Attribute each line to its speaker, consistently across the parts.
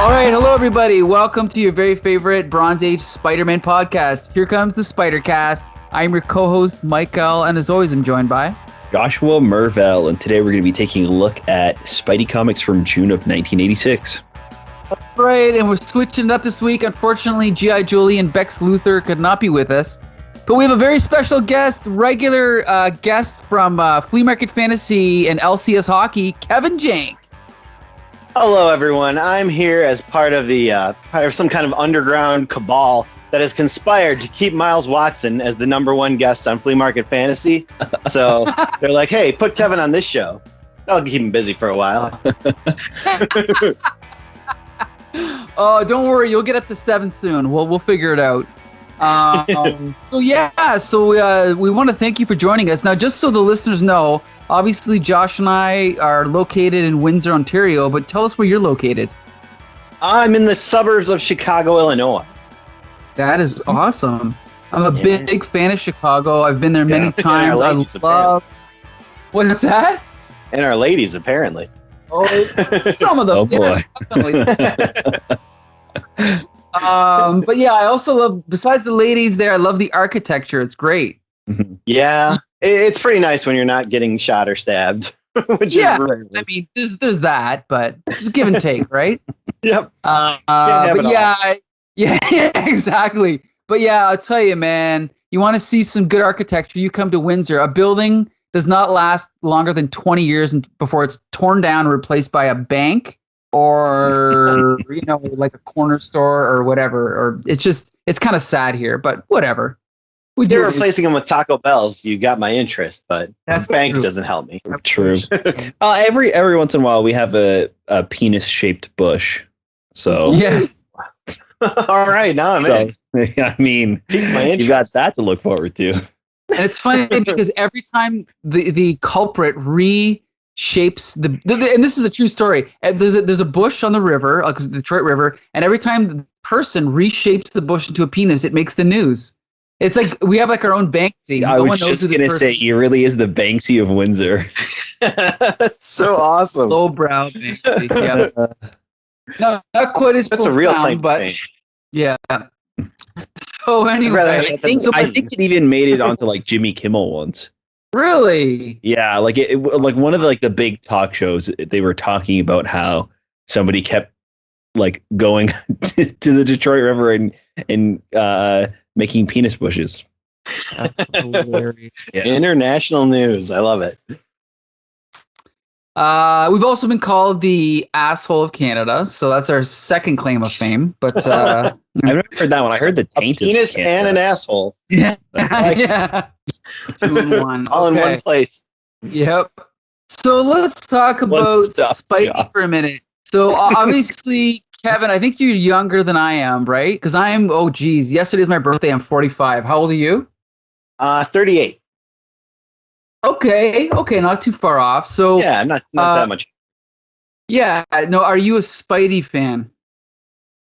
Speaker 1: All right, hello everybody. Welcome to your very favorite Bronze Age Spider-Man podcast. Here comes the Spider-Cast. I'm your co-host, Michael, and as always, I'm joined by
Speaker 2: Joshua Mervell, and today we're going to be taking a look at Spidey comics from June of 1986.
Speaker 1: Right, and we're switching it up this week. Unfortunately, G.I. Julie and Bex Luthor could not be with us, but we have a very special guest, regular guest from Flea Market Fantasy and LCS Hockey, Kevin Jank.
Speaker 3: Hello, everyone. I'm here as part of some kind of underground cabal that has conspired to keep Miles Watson as the number one guest on Flea Market Fantasy. So they're like, "Hey, put Kevin on this show. That'll keep him busy for a while."
Speaker 1: Oh, don't worry, you'll get up to 7 soon. We'll figure it out. So we want to thank you for joining us. Now, just so the listeners know, obviously Josh and I are located in Windsor, Ontario, but tell us where you're located.
Speaker 3: I'm in the suburbs of Chicago, Illinois.
Speaker 1: That is awesome. I'm a big fan of Chicago. I've been there many times.
Speaker 3: Ladies,
Speaker 1: I love. What's that?
Speaker 3: And our ladies, apparently.
Speaker 1: Oh, some of them.
Speaker 2: Oh boy.
Speaker 1: Yes, definitely. But yeah, I also love, besides the ladies there, I love the architecture. It's great.
Speaker 3: Yeah, it's pretty nice when you're not getting shot or stabbed. Which
Speaker 1: Yeah,
Speaker 3: is rare.
Speaker 1: I mean, there's that, but it's give and take, right?
Speaker 3: Yep.
Speaker 1: But yeah, exactly. But yeah, I'll tell you, man, you want to see some good architecture, you come to Windsor. A building does not last longer than 20 years before it's torn down and replaced by a bank or, like a corner store or whatever. Or it's kind of sad here, but whatever.
Speaker 3: They're replacing them with Taco Bells. You got my interest, but
Speaker 1: That's
Speaker 3: bank
Speaker 1: true.
Speaker 3: doesn't help me.
Speaker 2: True. Every once in a while, we have a penis-shaped bush. So
Speaker 1: Yes.
Speaker 3: All right, now I'm in.
Speaker 2: I mean, you got that to look forward to.
Speaker 1: And it's funny because every time the culprit reshapes and this is a true story. There's a bush on the river, like the Detroit River, and every time the person reshapes the bush into a penis, it makes the news. It's like we have like our own Banksy.
Speaker 2: I was just going to say, he really is the Banksy of Windsor.
Speaker 3: That's so awesome.
Speaker 1: Lowbrow Banksy. Yeah. No, not quite as
Speaker 3: That's a real
Speaker 1: profound,
Speaker 3: claim to
Speaker 1: but
Speaker 3: fame.
Speaker 1: yeah. So anyway,
Speaker 2: I think it even made it onto like Jimmy Kimmel once.
Speaker 1: Really?
Speaker 2: Yeah, like like one of the big talk shows, they were talking about how somebody kept like going to the Detroit River and making penis bushes.
Speaker 1: That's hilarious.
Speaker 2: Yeah.
Speaker 3: International news. I love it.
Speaker 1: We've also been called the asshole of Canada, so that's our second claim of fame. But
Speaker 2: I've never heard that one. I heard the
Speaker 3: A
Speaker 2: taint
Speaker 3: penis and an asshole.
Speaker 1: yeah, yeah. 2 in 1.
Speaker 3: All in
Speaker 1: Okay.
Speaker 3: one place.
Speaker 1: Yep. So let's talk about
Speaker 2: One-stop
Speaker 1: Spidey
Speaker 2: shop.
Speaker 1: for a minute. So obviously, Kevin, I think you're younger than I am, right? Because yesterday's my birthday. I'm 45. How old are you?
Speaker 3: 38.
Speaker 1: Okay, not too far off. So
Speaker 3: Yeah, I'm not that much.
Speaker 1: yeah, no, are you a Spidey fan?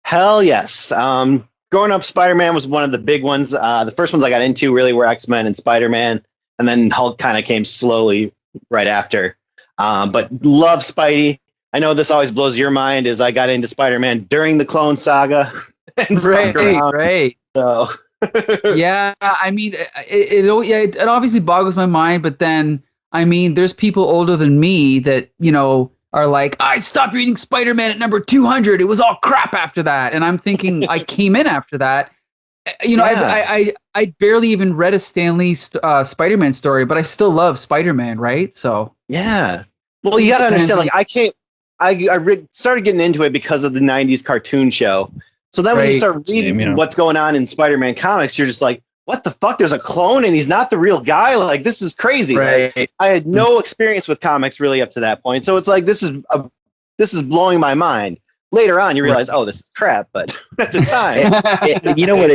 Speaker 3: Hell yes. Growing up, Spider-Man was one of the big ones. The first ones I got into really were X-Men and Spider-Man, and then Hulk kind of came slowly right after. But love Spidey. I know this always blows your mind, as I got into Spider-Man during the Clone Saga. And stuck around.
Speaker 1: Right.
Speaker 3: So
Speaker 1: Yeah, I mean, it obviously boggles my mind, but then, I mean, there's people older than me that, are like, I stopped reading Spider-Man at number 200. It was all crap after that. And I'm thinking, I came in after that.
Speaker 3: Yeah.
Speaker 1: I barely even read a Stan Lee Spider-Man story, but I still love Spider-Man, right? So
Speaker 3: yeah. Well, you got to understand, like, I started getting into it because of the 90s cartoon show. So then when you start reading what's going on in Spider-Man comics, you're just like, what the fuck? There's a clone and he's not the real guy? Like, this is crazy.
Speaker 1: Right.
Speaker 3: Like, I had no experience with comics really up to that point. So it's like, this is blowing my mind. Later on, you realize, oh, this is crap. But at the time,
Speaker 2: you know what?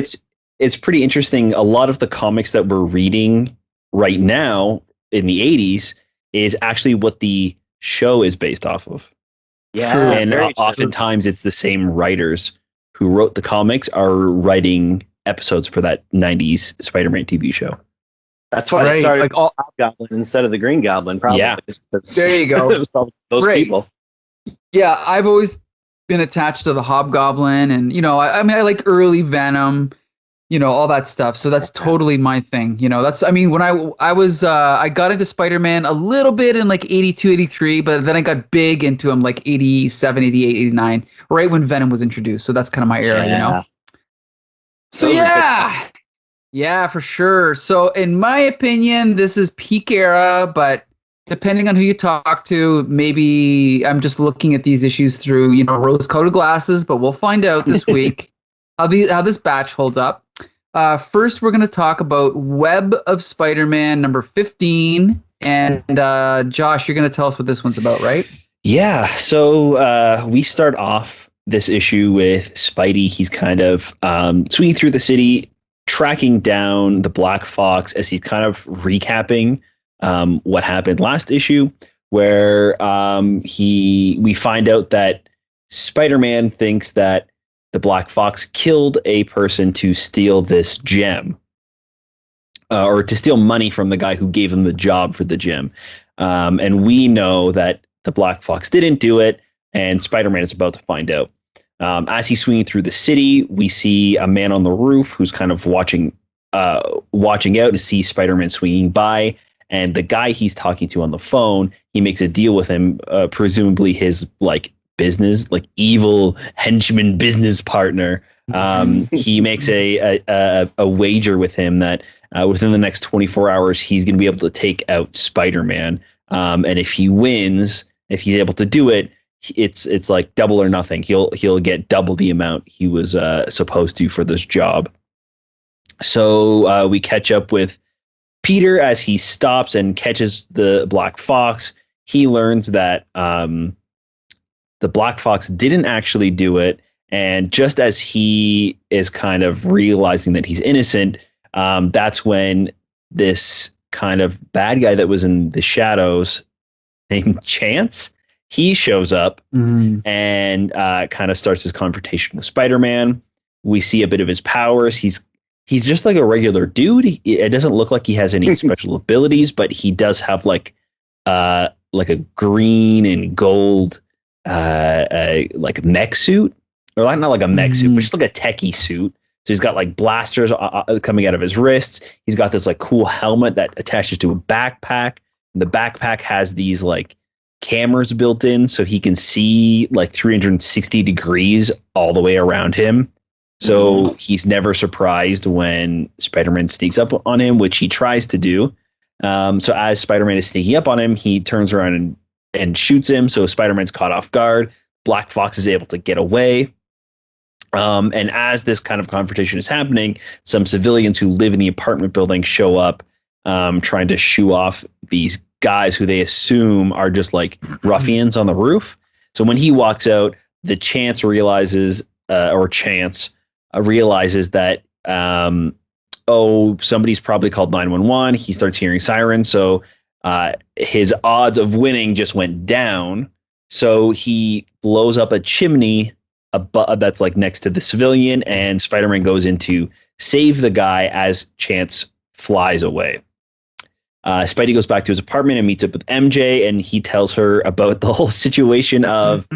Speaker 2: It's pretty interesting. A lot of the comics that we're reading right now in the 80s is actually what the show is based off of.
Speaker 3: yeah.
Speaker 2: And oftentimes it's the same writers who wrote the comics are writing episodes for that 90s Spider-Man TV show.
Speaker 3: That's why I started Goblin instead of the Green Goblin, probably.
Speaker 1: Yeah. There you go.
Speaker 3: Those people.
Speaker 1: Yeah, I've always been attached to the Hobgoblin, and I mean, I like early Venom, all that stuff. So that's totally my thing. That's, I mean, when I was I got into Spider-Man a little bit in like 82, 83, but then I got big into him like 87, 88, 89, right when Venom was introduced. So that's kind of my era, So yeah. Yeah, for sure. So in my opinion, this is peak era, but depending on who you talk to, maybe I'm just looking at these issues through, rose-colored glasses, but we'll find out this week how this batch holds up. First, we're going to talk about Web of Spider-Man number 15. And Josh, you're going to tell us what this one's about, right?
Speaker 2: Yeah. So we start off this issue with Spidey. He's kind of swinging through the city, tracking down the Black Fox as he's kind of recapping what happened last issue, where we find out that Spider-Man thinks that the Black Fox killed a person to steal this gem, or to steal money from the guy who gave him the job for the gem. And we know that the Black Fox didn't do it, and Spider-Man is about to find out. As he's swinging through the city, we see a man on the roof who's kind of watching out and sees Spider-Man swinging by. And the guy he's talking to on the phone, he makes a deal with him, presumably his business, evil henchman business partner. He makes a wager with him that within the next 24 hours, he's going to be able to take out Spider-Man. And if he wins, if he's able to do it, it's like double or nothing. He'll get double the amount he was supposed to for this job. So we catch up with Peter as he stops and catches the Black Fox. He learns that the Black Fox didn't actually do it, and just as he is kind of realizing that he's innocent, that's when this kind of bad guy that was in the shadows named Chance, he shows up and kind of starts his confrontation with Spider-Man. We see a bit of his powers. He's just like a regular dude. It doesn't look like he has any special abilities, but he does have like a green and gold like mech suit, or not like a mech suit, but just like a techie suit. So he's got like blasters coming out of his wrists. He's got this like cool helmet that attaches to a backpack. And the backpack has these like cameras built in, so he can see like 360 degrees all the way around him. So he's never surprised when Spider-Man sneaks up on him, which he tries to do. So as Spider-Man is sneaking up on him, he turns around and shoots him. So Spider-Man's caught off guard. Black Fox is able to get away. And as this kind of confrontation is happening, some civilians who live in the apartment building show up, trying to shoo off these guys who they assume are just like ruffians on the roof. So when he walks out, the Chance realizes that, somebody's probably called 911. He starts hearing sirens. So his odds of winning just went down. So he blows up a chimney that's like next to the civilian, and Spider-Man goes in to save the guy as Chance flies away. Spidey goes back to his apartment and meets up with MJ, and he tells her about the whole situation of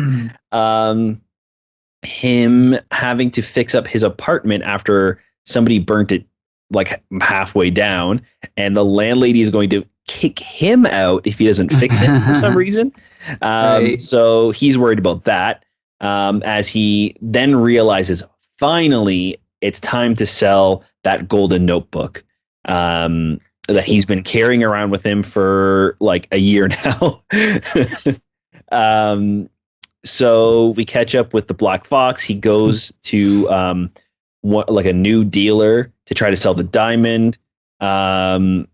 Speaker 2: him having to fix up his apartment after somebody burnt it like halfway down, and the landlady is going to kick him out if he doesn't fix it for some reason. Right. So he's worried about that. As he then realizes finally it's time to sell that golden notebook that he's been carrying around with him for like a year now. So we catch up with the Black Fox. He goes to a new dealer to try to sell the diamond. The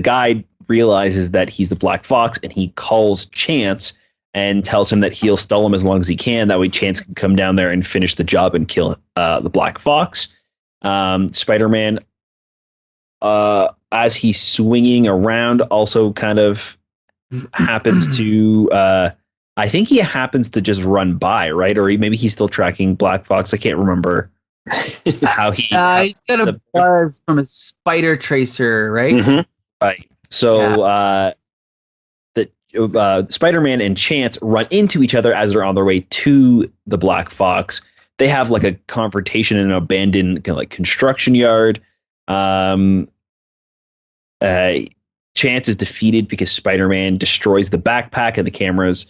Speaker 2: guy realizes that he's the Black Fox, and he calls Chance and tells him that he'll stall him as long as he can. That way Chance can come down there and finish the job and kill the Black Fox. Spider-Man, as he's swinging around, also kind of happens to... I think he happens to just run by, right? Or maybe he's still tracking Black Fox. I can't remember how he...
Speaker 1: he's got a buzz from his spider tracer, right?
Speaker 2: Mm-hmm. Right. So Spider-Man and Chance run into each other as they're on their way to the Black Fox. They have like a confrontation in an abandoned kind of like construction yard. Chance is defeated because Spider-Man destroys the backpack and the cameras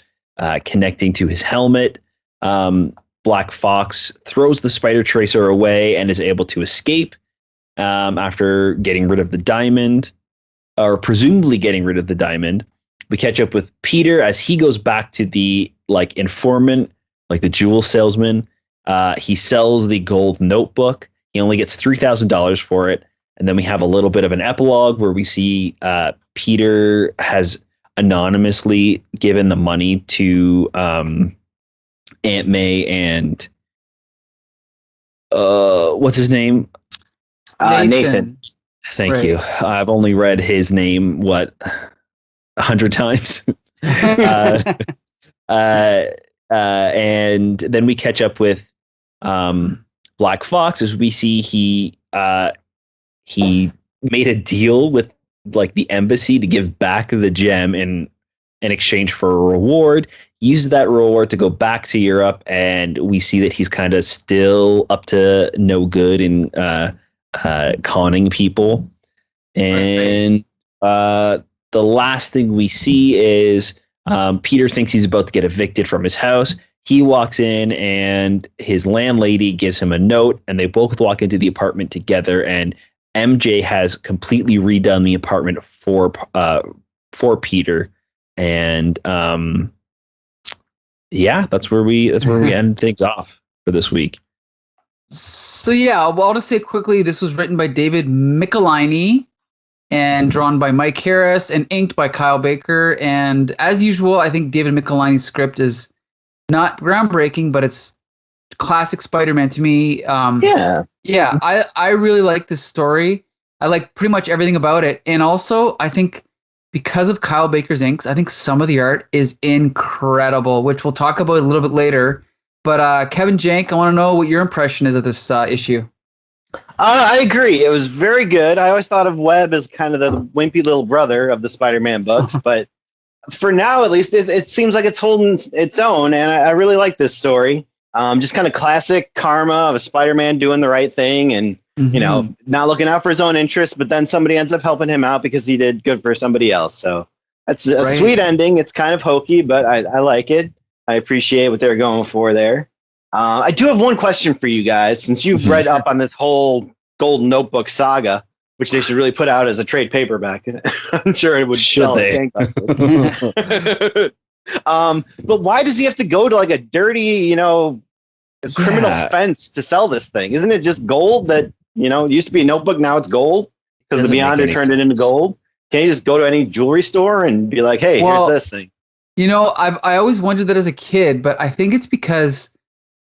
Speaker 2: connecting to his helmet. Black Fox throws the Spider Tracer away and is able to escape after getting rid of the diamond, or presumably getting rid of the diamond. We catch up with Peter as he goes back to the like informant, like the jewel salesman. He sells the gold notebook. He only gets $3,000 for it. And then we have a little bit of an epilogue where we see Peter has anonymously given the money to Aunt May and what's his name?
Speaker 3: Nathan.
Speaker 2: Thank you. I've only read his name 100 times. And then we catch up with Black Fox as we see he made a deal with like the embassy to give back the gem in exchange for a reward. He used that reward to go back to Europe, and we see that he's kind of still up to no good in conning people. And the last thing we see is Peter thinks he's about to get evicted from his house. He walks in and his landlady gives him a note, and they both walk into the apartment together, and MJ has completely redone the apartment for Peter. And that's where we end things off for this week.
Speaker 1: So yeah, I'll just say quickly, this was written by David Michelinie and drawn by Mike Harris and inked by Kyle Baker. And as usual, I think David Michelinie's script is not groundbreaking, but it's classic Spider-Man to me. I really like this story. I like pretty much everything about it. And also, I think because of Kyle Baker's inks, I think some of the art is incredible, which we'll talk about a little bit later. But Kevin Jank, I want to know what your impression is of this issue.
Speaker 3: I agree. It was very good. I always thought of Webb as kind of the wimpy little brother of the Spider-Man books, but for now, at least, it seems like it's holding its own, and I really like this story. Just kind of classic karma of a Spider-Man doing the right thing and, not looking out for his own interests, but then somebody ends up helping him out because he did good for somebody else. So that's a sweet ending. It's kind of hokey, but I like it. I appreciate what they're going for there. I do have one question for you guys, since you've read up on this whole Golden Notebook saga, which they should really put out as a trade paperback. I'm sure it would sell gangbusters. But why does he have to go to like a dirty, criminal fence to sell this thing? Isn't it just gold that, it used to be a notebook, now it's gold? Because the Beyonder turned it into gold? Can't you just go to any jewelry store and be like, hey, here's this thing?
Speaker 1: I always wondered that as a kid, but I think it's because,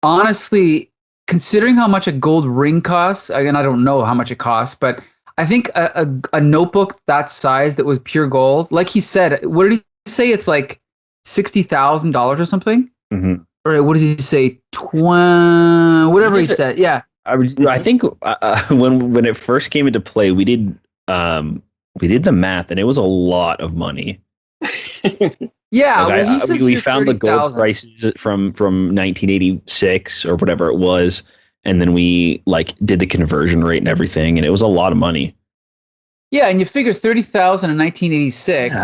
Speaker 1: honestly, considering how much a gold ring costs, and I don't know how much it costs, but I think a notebook that size that was pure gold, like he said, what did he say? It's like $60,000 or something? Mm-hmm. Or what did he say? Whatever he said. Yeah.
Speaker 2: I think when it first came into play, we did the math, and it was a lot of money.
Speaker 1: Yeah,
Speaker 2: we found the gold prices from 1986 or whatever it was, and then we did the conversion rate and everything, and it was a lot of money.
Speaker 1: Yeah, and you figure 30,000 in 1986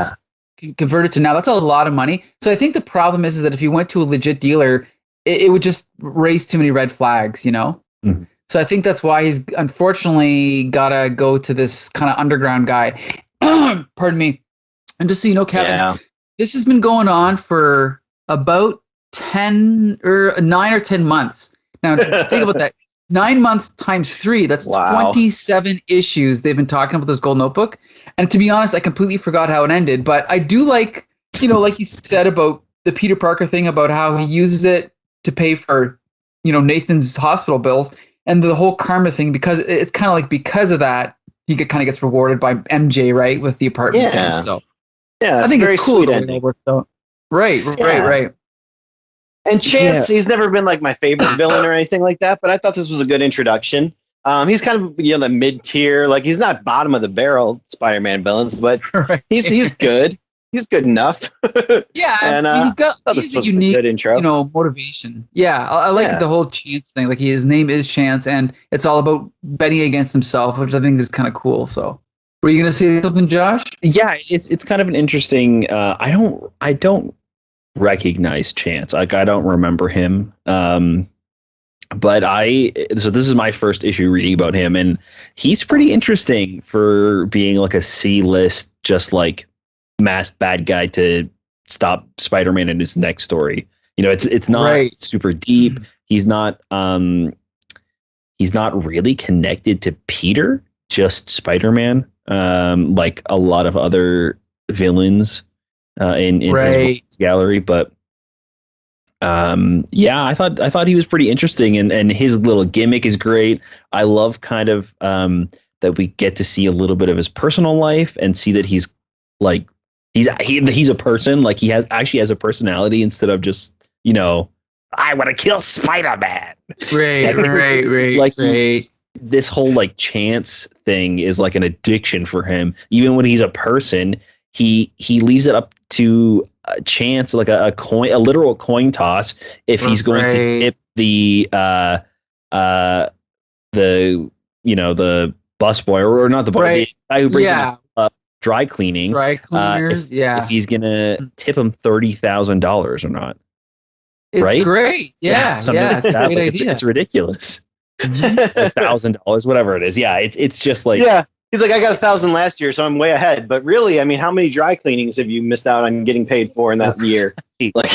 Speaker 1: converted to now, that's a lot of money. So I think the problem is that if you went to a legit dealer, it would just raise too many red flags, Mm-hmm. So I think that's why he's unfortunately gotta go to this kind of underground guy. Pardon me. And just so you know, Kevin, this has been going on for about 9 or 10 months. Now, think about that. 9 months times 3, that's 27 issues they've been talking about this gold notebook. And to be honest, I completely forgot how it ended. But I do like, like you said about the Peter Parker thing, about how he uses it to pay for, Nathan's hospital bills, and the whole karma thing, because it's kind of like because of that, he kind of gets rewarded by MJ, right, with the apartment thing. So.
Speaker 3: Yeah,
Speaker 1: I think
Speaker 3: very
Speaker 1: it's cool
Speaker 3: sweet
Speaker 1: the way
Speaker 3: ending.
Speaker 1: it works out. Right.
Speaker 3: And Chance, he's never been like my favorite villain or anything like that, but I thought this was a good introduction. He's kind of the mid tier, he's not bottom of the barrel Spider-Man villains, but he's good. he's good enough.
Speaker 1: Yeah,
Speaker 3: and
Speaker 1: he's a unique,
Speaker 3: good intro.
Speaker 1: motivation. Yeah, I like the whole Chance thing. Like his name is Chance, and it's all about betting against himself, which I think is kind of cool. So, were you gonna say something, Josh?
Speaker 2: Yeah, it's kind of an interesting. I don't recognize Chance. Like I don't remember him. But so this is my first issue reading about him, and he's pretty interesting for being like a C-list, just like masked bad guy to stop Spider-Man in his next story. It's not super deep. He's not really connected to Peter, just Spider-Man. Like a lot of other villains in his gallery, but I thought he was pretty interesting, and his little gimmick is great. I love kind of that we get to see a little bit of his personal life and see that he's like he's a person, like he actually has a personality instead of just I want to kill Spider-Man.
Speaker 1: Right.
Speaker 2: Like this whole like Chance thing is like an addiction for him. Even when he's a person, he leaves it up to Chance, like a literal coin toss, if he's going to tip the busboy or not the boy, the guy who brings him dry cleaners. If he's gonna tip him $30,000 or not.
Speaker 1: It's great. Yeah.
Speaker 2: Something like that. Like it's ridiculous. $1,000, whatever it is. Yeah, it's just like
Speaker 3: He's like, I got 1,000 last year, so I'm way ahead. But really, I mean, how many dry cleanings have you missed out on getting paid for in that year? Like,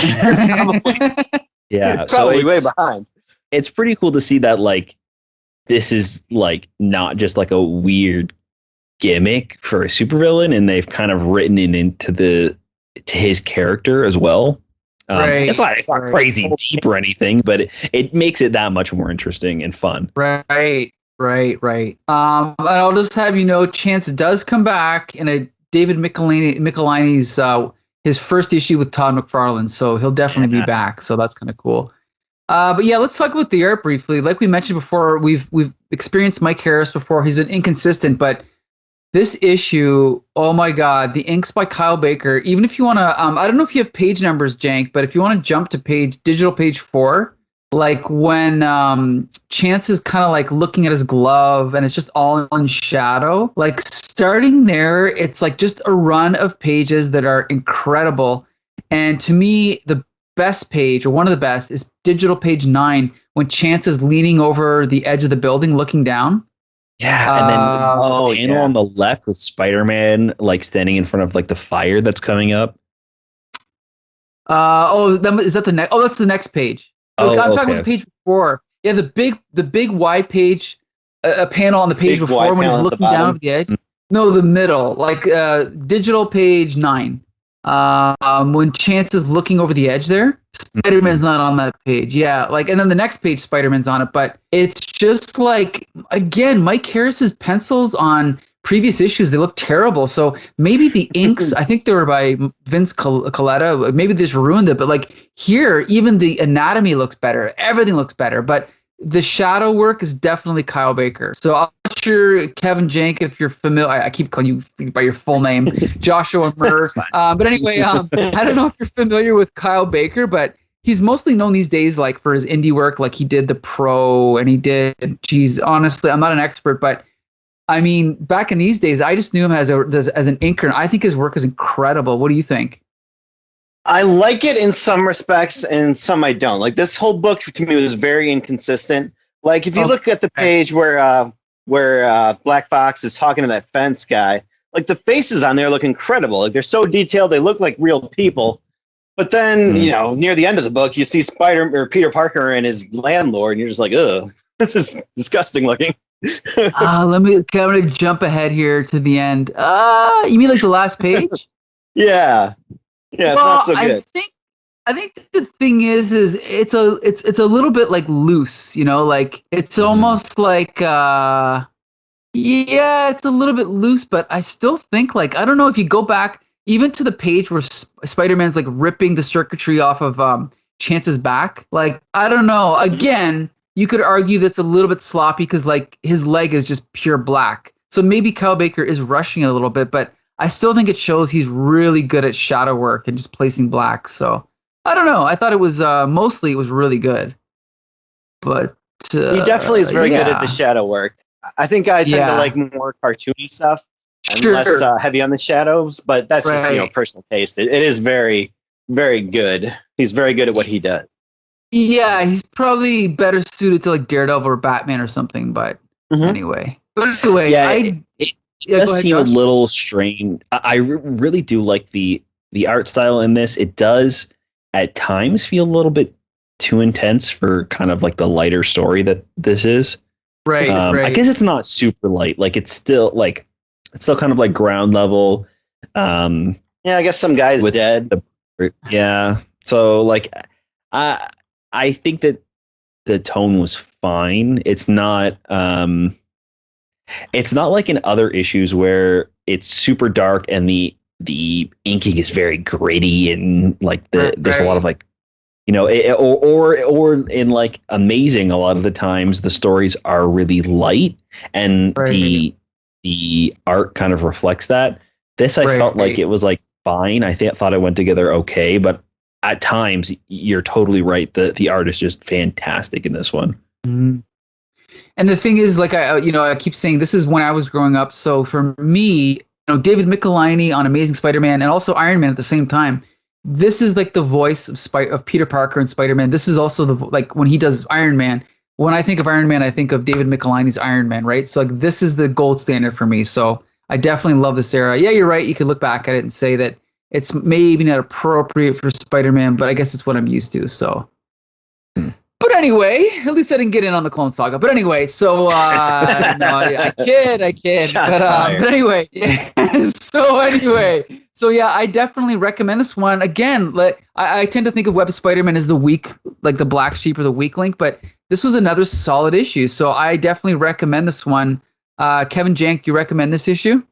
Speaker 3: probably way behind.
Speaker 2: It's pretty cool to see that like this is like not just like a weird gimmick for a supervillain, and they've kind of written it into his character as well. It's not crazy deep or anything, but it makes it that much more interesting and fun.
Speaker 1: Right. And I'll just have you know, Chance does come back in a David Michelinie's his first issue with Todd McFarlane, so he'll definitely be back. So that's kind of cool. But yeah, let's talk about the art briefly. Like we mentioned before, we've experienced Mike Harris before. He's been inconsistent, but this issue, oh my God, the ink's by Kyle Baker. Even if you want to, I don't know if you have page numbers, Jank, but if you want to jump to digital page 4. Like when Chance is kind of like looking at his glove and it's just all in shadow, like starting there, it's like just a run of pages that are incredible. And to me, the best page, or one of the best, is digital page 9, when Chance is leaning over the edge of the building looking down.
Speaker 2: Yeah, and then the panel on the left with Spider-Man like standing in front of like the fire that's coming up.
Speaker 1: Is that the next? Oh, that's the next page. I'm talking about the page before. Yeah, the big wide page, a panel on the page before when he's looking down over the edge. No, the middle, like digital page 9. When Chance is looking over the edge there, Spider-Man's not on that page. Yeah, like, and then the next page, Spider-Man's on it. But it's just like, again, Mike Harris's pencils on previous issues, they look terrible. So maybe the inks, I think they were by Vince Coletta. Maybe they just ruined it. But like here, even the anatomy looks better. Everything looks better. But the shadow work is definitely Kyle Baker. So I'm not sure, Kevin Jank, if you're familiar. I keep calling you by your full name, Joshua Murr. But anyway, I don't know if you're familiar with Kyle Baker, but he's mostly known these days like for his indie work. Like he did The Pro, and he did, geez, honestly, I'm not an expert, but I mean, back in these days, I just knew him as an inker, and I think his work is incredible. What do you think?
Speaker 3: I like it in some respects, and some I don't. Like this whole book to me was very inconsistent. Like if you look at the page where Black Fox is talking to that fence guy, like the faces on there look incredible. Like they're so detailed, they look like real people. But then near the end of the book, you see Peter Parker and his landlord, and you're just like, ugh, this is disgusting looking.
Speaker 1: I'm gonna jump ahead here to the end. You mean like the last page?
Speaker 3: Yeah, it's not so good.
Speaker 1: I think the thing is it's a little bit like loose, like it's almost like it's a little bit loose, but I still think, like, I don't know if you go back even to the page where Spider-Man's like ripping the circuitry off of Chance's back. Like, I don't know. Again, you could argue that's a little bit sloppy because like his leg is just pure black. So maybe Kyle Baker is rushing it a little bit, but I still think it shows he's really good at shadow work and just placing black. So I don't know. I thought it was mostly it was really good, but
Speaker 3: He definitely is very good at the shadow work. I think I tend to like more cartoony stuff and less heavy on the shadows, but that's just personal taste. It is very, very good. He's very good at what he does.
Speaker 1: Yeah, he's probably better suited to like Daredevil or Batman or something. But anyway,
Speaker 2: it does seem a little strange. I really do like the art style in this. It does at times feel a little bit too intense for kind of like the lighter story that this is.
Speaker 1: Right.
Speaker 2: I guess it's not super light. Like it's still kind of like ground level.
Speaker 3: Yeah, I guess some guy's dead.
Speaker 2: So like, I think that the tone was fine. It's not like in other issues where it's super dark and the inking is very gritty and like there's a lot of like, or in like Amazing, a lot of the times the stories are really light and the art kind of reflects that. This I felt like it was like fine. I thought it went together okay, but at times you're totally right. The art is just fantastic in this one.
Speaker 1: Mm-hmm. And the thing is, like I keep saying, this is when I was growing up. So for me, David Michelinie on Amazing Spider-Man and also Iron Man at the same time. This is like the voice of Peter Parker and Spider-Man. This is also like when he does Iron Man. When I think of Iron Man, I think of David Michelinie's Iron Man, right? So like this is the gold standard for me. So I definitely love this era. Yeah, you're right. You could look back at it and say that it's maybe not appropriate for Spider-Man, but I guess it's what I'm used to. So, but anyway, at least I didn't get in on the Clone Saga. But anyway, so no, I kid. But anyway, so yeah, I definitely recommend this one. Again, I tend to think of Web of Spider-Man as the weak, like the black sheep or the weak link, but this was another solid issue. So I definitely recommend this one. Kevin Jank, you recommend this issue?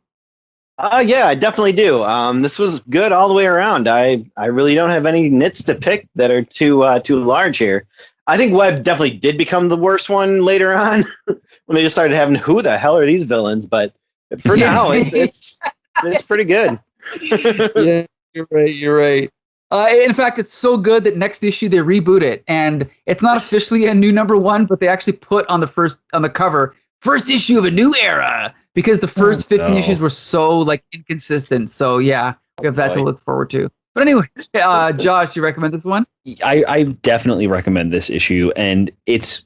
Speaker 3: Yeah, I definitely do. This was good all the way around. I really don't have any nits to pick that are too large here. I think Web definitely did become the worst one later on when they just started having who the hell are these villains? But for now, it's pretty good.
Speaker 1: Yeah, you're right. In fact, it's so good that next issue they reboot it, and it's not officially a new #1, but they actually put on the cover first issue of a new era because the first 15 issues were so like inconsistent. So yeah, we have that to look forward to. But anyway, Josh, you recommend this one?
Speaker 2: I definitely recommend this issue, and it's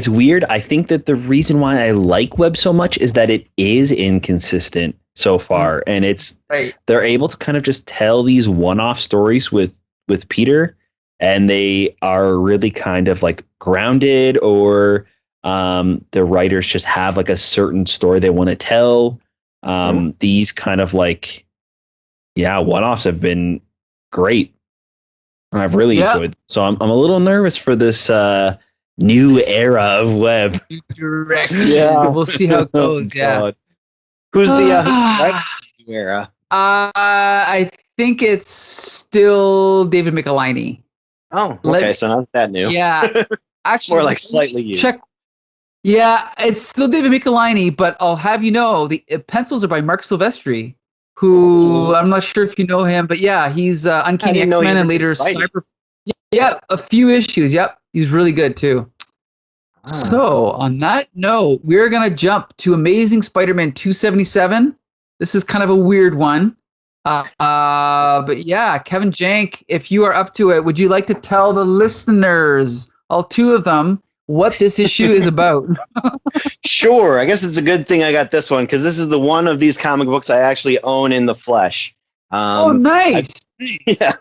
Speaker 2: weird. I think that the reason why I like Web so much is that it is inconsistent so far, and they're able to kind of just tell these one-off stories with Peter, and they are really kind of like grounded, or the writers just have like a certain story they want to tell. These kind of like one-offs have been great, and I've really enjoyed them. So I'm a little nervous for this new era of Web.
Speaker 1: We'll see how it goes. God.
Speaker 3: Who's the new era?
Speaker 1: I think it's still David Michelinie.
Speaker 3: Oh, okay, so not that new.
Speaker 1: Yeah, actually,
Speaker 3: more like slightly used.
Speaker 1: Check. Yeah, it's still David Michelinie, but I'll have you know the pencils are by Mark Silvestri, who I'm not sure if you know him, but yeah, he's Uncanny X-Men and later Cyber. Yeah, a few issues. Yep, he's really good too. So on that note, we're gonna jump to Amazing Spider-Man 277. This is kind of a weird one, but yeah, Kevin Jank, if you are up to it, would you like to tell the listeners, all two of them, what this issue is about?
Speaker 3: Sure. I guess it's a good thing I got this one because this is the one of these comic books I actually own in the flesh.
Speaker 1: Oh, nice.
Speaker 3: Yeah.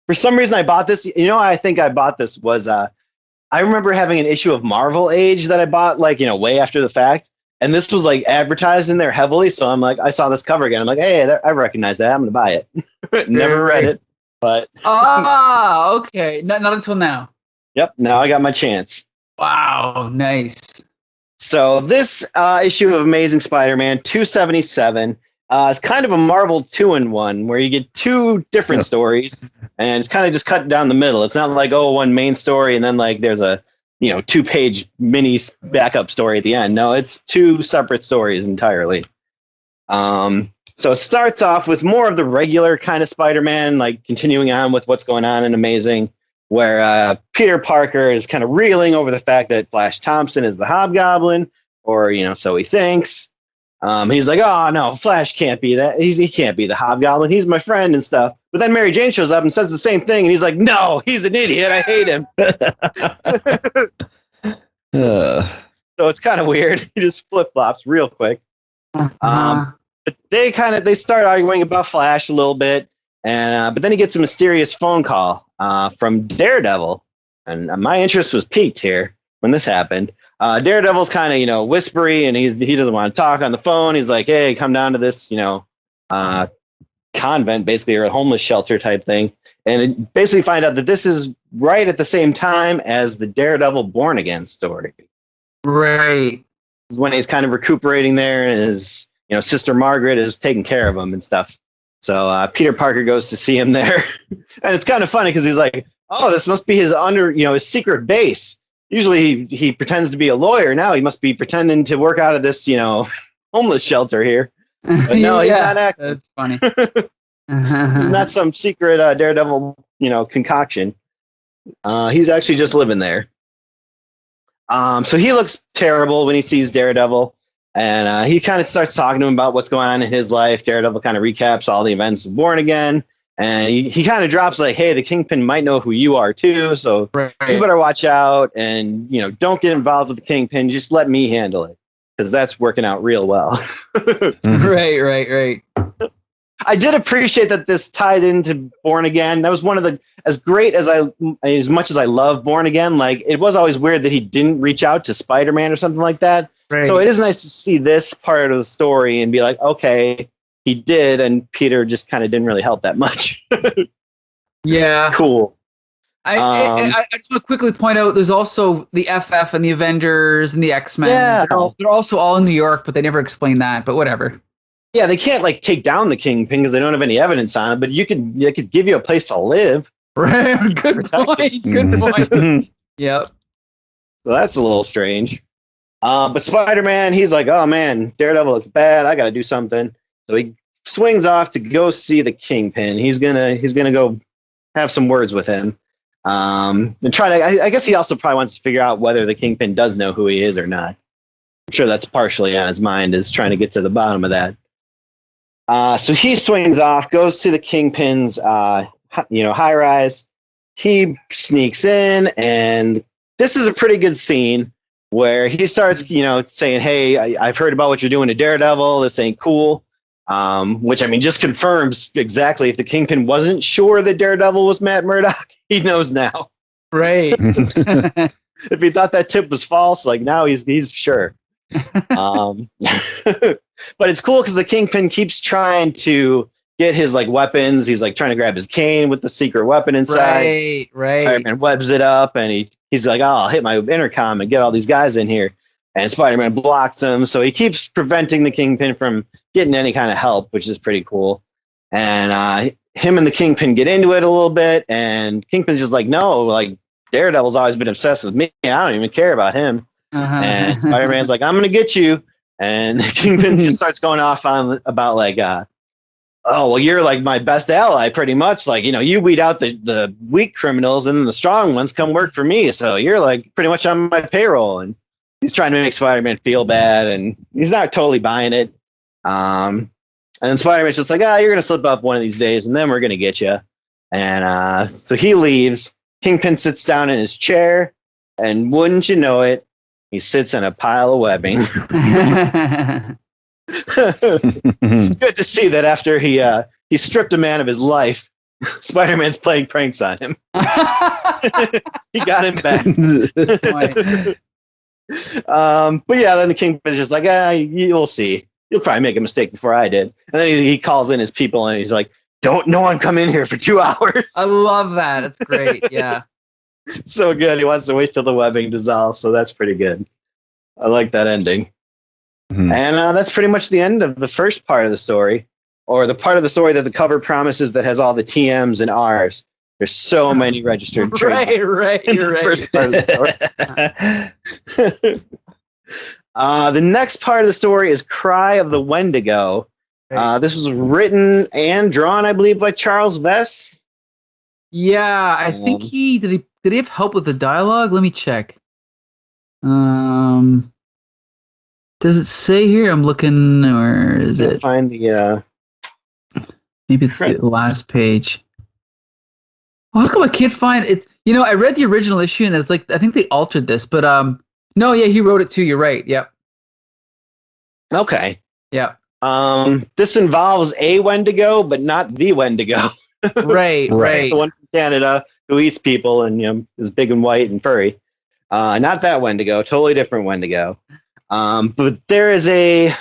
Speaker 3: For some reason, I bought this. I think I bought this was I remember having an issue of Marvel Age that I bought way after the fact. And this was like advertised in there heavily. So I'm like, I saw this cover again. I'm like, hey, I recognize that. I'm going to buy it. Never read it, but.
Speaker 1: Okay. Not until now.
Speaker 3: Yep. Now I got my chance.
Speaker 1: Wow. Nice.
Speaker 3: So this issue of Amazing Spider-Man 277 is kind of a Marvel 2-in-1 where you get two different stories and it's kind of just cut down the middle. It's not like, one main story and then like there's a 2-page mini backup story at the end. No, it's two separate stories entirely. So it starts off with more of the regular kind of Spider-Man, like continuing on with what's going on in Amazing, where Peter Parker is kind of reeling over the fact that Flash Thompson is the Hobgoblin, or so he thinks. He's like, oh no, Flash can't be that. He can't be the Hobgoblin. He's my friend and stuff. But then Mary Jane shows up and says the same thing, and he's like, no, he's an idiot. I hate him. So it's kind of weird. He just flip flops real quick. But they start arguing about Flash a little bit, and but then he gets a mysterious phone call from Daredevil, and my interest was piqued here when this happened. Daredevil's kind of whispery, and he doesn't want to talk on the phone. He's like, hey, come down to this convent, basically, or a homeless shelter type thing, and it basically find out that this is right at the same time as the Daredevil Born Again story.
Speaker 1: Right.
Speaker 3: This is when he's kind of recuperating there, and his sister Margaret is taking care of him and stuff. So Peter Parker goes to see him there, and it's kind of funny because he's like, oh, this must be his his secret base. Usually he pretends to be a lawyer. Now he must be pretending to work out of this, homeless shelter here. But no, he's not acting.
Speaker 1: That's funny.
Speaker 3: This is not some secret Daredevil, concoction. He's actually just living there. So he looks terrible when he sees Daredevil, and he kind of starts talking to him about what's going on in his life. Daredevil kind of recaps all the events of Born Again. And he kind of drops like, hey, the Kingpin might know who you are too, so you better watch out and, don't get involved with the Kingpin. Just let me handle it, because that's working out real well.
Speaker 1: Right.
Speaker 3: I did appreciate that this tied into Born Again. That was one of the, as much as I love Born Again, like it was always weird that he didn't reach out to Spider-Man or something like that. Right. So it is nice to see this part of the story and be like, okay, he did, and Peter just kind of didn't really help that much.
Speaker 1: Yeah.
Speaker 3: Cool.
Speaker 1: I just want to quickly point out there's also the FF and the Avengers and the X-Men.
Speaker 3: Yeah.
Speaker 1: They're also all in New York, but they never explain that, but whatever.
Speaker 3: Yeah, they can't take down the Kingpin because they don't have any evidence on it, but they could give you a place to live.
Speaker 1: Right. Good point. Good point. Yep.
Speaker 3: So that's a little strange. But Spider-Man, he's like, oh man, Daredevil looks bad. I got to do something. So he swings off to go see the Kingpin. He's gonna go have some words with him, and try to. I guess he also probably wants to figure out whether the Kingpin does know who he is or not. I'm sure that's partially on his mind, is trying to get to the bottom of that. So he swings off, goes to the Kingpin's, high rise. He sneaks in, and this is a pretty good scene where he starts, saying, "Hey, I've heard about what you're doing to Daredevil. This ain't cool." Which just confirms exactly, if the Kingpin wasn't sure that Daredevil was Matt Murdock, he knows now.
Speaker 1: Right.
Speaker 3: If he thought that tip was false, like now he's sure. But it's cool because the Kingpin keeps trying to get his weapons. He's trying to grab his cane with the secret weapon inside.
Speaker 1: Right.
Speaker 3: Spider-Man webs it up, and he's like, "Oh, I'll hit my intercom and get all these guys in here." And Spider-Man blocks him, so he keeps preventing the Kingpin from getting any kind of help, which is pretty cool. And him and the Kingpin get into it a little bit, and Kingpin's just like, no, Daredevil's always been obsessed with me. I don't even care about him. And Spider-Man's like, I'm going to get you. And the Kingpin just starts going off on about oh, well, you're my best ally, pretty much. You weed out the weak criminals, and then the strong ones come work for me. So you're pretty much on my payroll. And he's trying to make Spider-Man feel bad, and he's not totally buying it. And then Spider-Man's just like, you're going to slip up one of these days, and then we're going to get you. And so he leaves. Kingpin sits down in his chair, and wouldn't you know it, he sits in a pile of webbing. Good to see that after he stripped a man of his life, Spider-Man's playing pranks on him. He got him back. But yeah, then the Kingpin's just like, you'll see. You'll probably make a mistake before I did. And then he calls in his people, and he's like, don't no one come in here for 2 hours.
Speaker 1: I love that. It's great. Yeah.
Speaker 3: So good. He wants to wait till the webbing dissolves, so that's pretty good. I like that ending. Mm-hmm. And that's pretty much the end of the first part of the story, or the part of the story that the cover promises that has all the TMs and Rs. There's so many registered trademarks.
Speaker 1: Right.
Speaker 3: First part of the story. The next part of the story is Cry of the Wendigo. This was written and drawn, I believe, by Charles Vess.
Speaker 1: Yeah, I think did he have help with the dialogue? Let me check. Does it say here? I'm looking, or is it?
Speaker 3: Find the.
Speaker 1: Maybe it's the last page. Well, how come I can't find it? I read the original issue, and it's like I think they altered this, but no, yeah, he wrote it too. You're right. Yep.
Speaker 3: Okay.
Speaker 1: Yep.
Speaker 3: This involves a Wendigo, but not the Wendigo.
Speaker 1: Right.
Speaker 3: The one from Canada who eats people and is big and white and furry. Not that Wendigo, totally different Wendigo. But there is a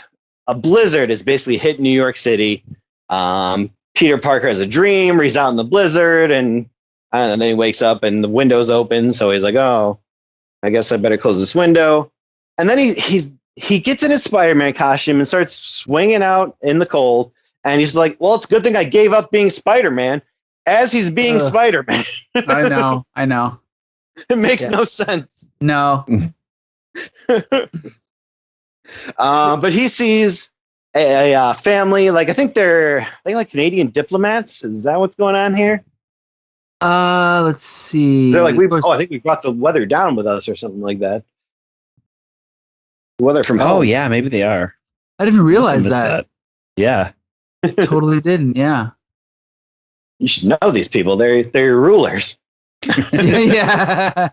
Speaker 3: blizzard is basically hit New York City. Peter Parker has a dream where he's out in the blizzard, and then he wakes up and the window's open. So he's like, "Oh, I guess I better close this window." And then he gets in his Spider-Man costume and starts swinging out in the cold. And he's like, "Well, it's a good thing I gave up being Spider-Man," as he's being Spider-Man.
Speaker 1: I know.
Speaker 3: It makes no sense.
Speaker 1: No.
Speaker 3: But he sees a family, like I think they're like Canadian diplomats. Is that what's going on here?
Speaker 1: Let's see.
Speaker 3: They're like, I think we brought the weather down with us or something like that. The weather from home.
Speaker 2: Oh yeah, maybe they are.
Speaker 1: I didn't realize that.
Speaker 2: Yeah.
Speaker 1: Totally didn't. Yeah.
Speaker 3: You should know these people. They're rulers.
Speaker 1: Yeah.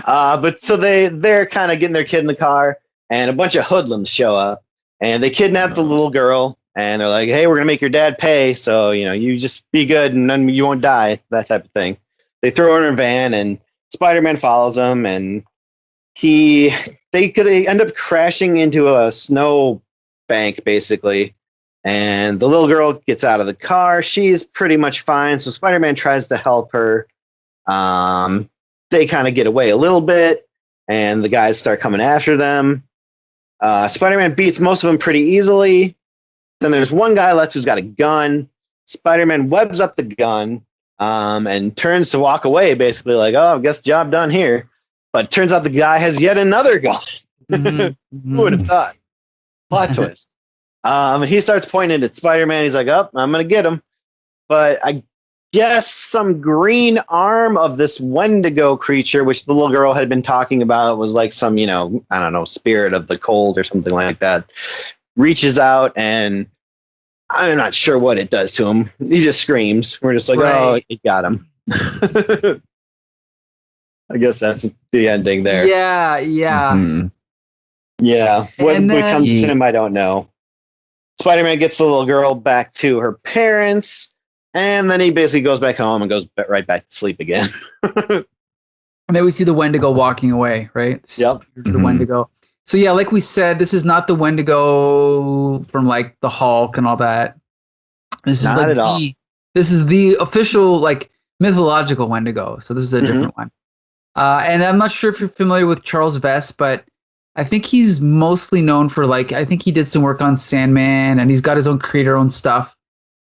Speaker 3: But so they're kind of getting their kid in the car, and a bunch of hoodlums show up, and they kidnap the little girl, and they're like, "Hey, we're gonna make your dad pay, so you just be good, and then you won't die." That type of thing. They throw her in a van, and Spider-Man follows them, and they end up crashing into a snow bank, basically. And the little girl gets out of the car. She's pretty much fine. So Spider-Man tries to help her. They kind of get away a little bit, and the guys start coming after them. Spider-Man beats most of them pretty easily. Then there's one guy left who's got a gun. Spider-Man webs up the gun and turns to walk away, basically like, "Oh, I guess job done here." But it turns out the guy has yet another gun.
Speaker 1: Mm-hmm.
Speaker 3: Who would have thought? Plot twist. And he starts pointing at Spider-Man. He's like, "Oh, I'm going to get him." But I guess some green arm of this Wendigo creature, which the little girl had been talking about, was like some, I don't know, spirit of the cold or something like that, reaches out, and I'm not sure what it does to him. He just screams. We're just like, "Oh, it got him." I guess that's the ending there.
Speaker 1: Yeah.
Speaker 2: Mm-hmm.
Speaker 3: Yeah. What comes to him, I don't know. Spider-Man gets the little girl back to her parents, and then he basically goes back home and goes right back to sleep again.
Speaker 1: And then we see the Wendigo walking away, right?
Speaker 3: Yep.
Speaker 1: The Wendigo. So yeah, like we said, this is not the Wendigo from like the Hulk and all that. This is
Speaker 3: not at all.
Speaker 1: This is the official like mythological Wendigo. So this is a different one. And I'm not sure if you're familiar with Charles Vess, but I think he's mostly known for I think he did some work on Sandman, and he's got his own creator-owned stuff.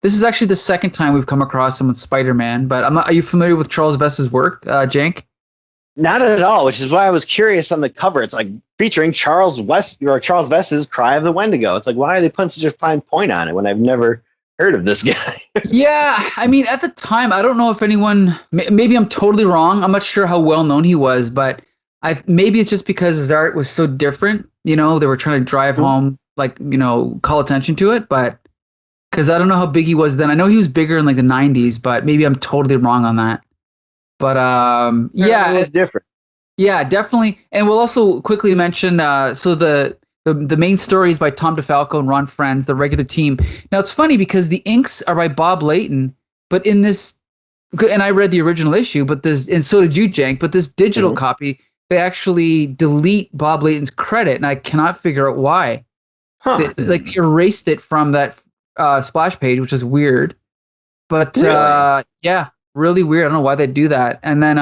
Speaker 1: This is actually the second time we've come across him with Spider-Man, but are you familiar with Charles Vess's work, Jank?
Speaker 3: Not at all, which is why I was curious on the cover. It's like featuring Charles Vess's Cry of the Wendigo. It's like, why are they putting such a fine point on it when I've never heard of this guy?
Speaker 1: Yeah, I mean, at the time, I don't know if anyone, maybe I'm totally wrong. I'm not sure how well known he was, but maybe it's just because his art was so different. They were trying to drive home, call attention to it. But because I don't know how big he was then. I know he was bigger in like the 90s, but maybe I'm totally wrong on that. But yeah,
Speaker 3: it was different.
Speaker 1: Yeah, definitely. And we'll also quickly mention so the main story is by Tom DeFalco and Ron Frenz, the regular team. Now it's funny because the inks are by Bob Layton, but in this, and I read the original issue, and so did you, Jank. But this digital copy, they actually delete Bob Layton's credit, and I cannot figure out why. Huh. They erased it from that splash page, which is weird. But really? Yeah, really weird. I don't know why they do that. And then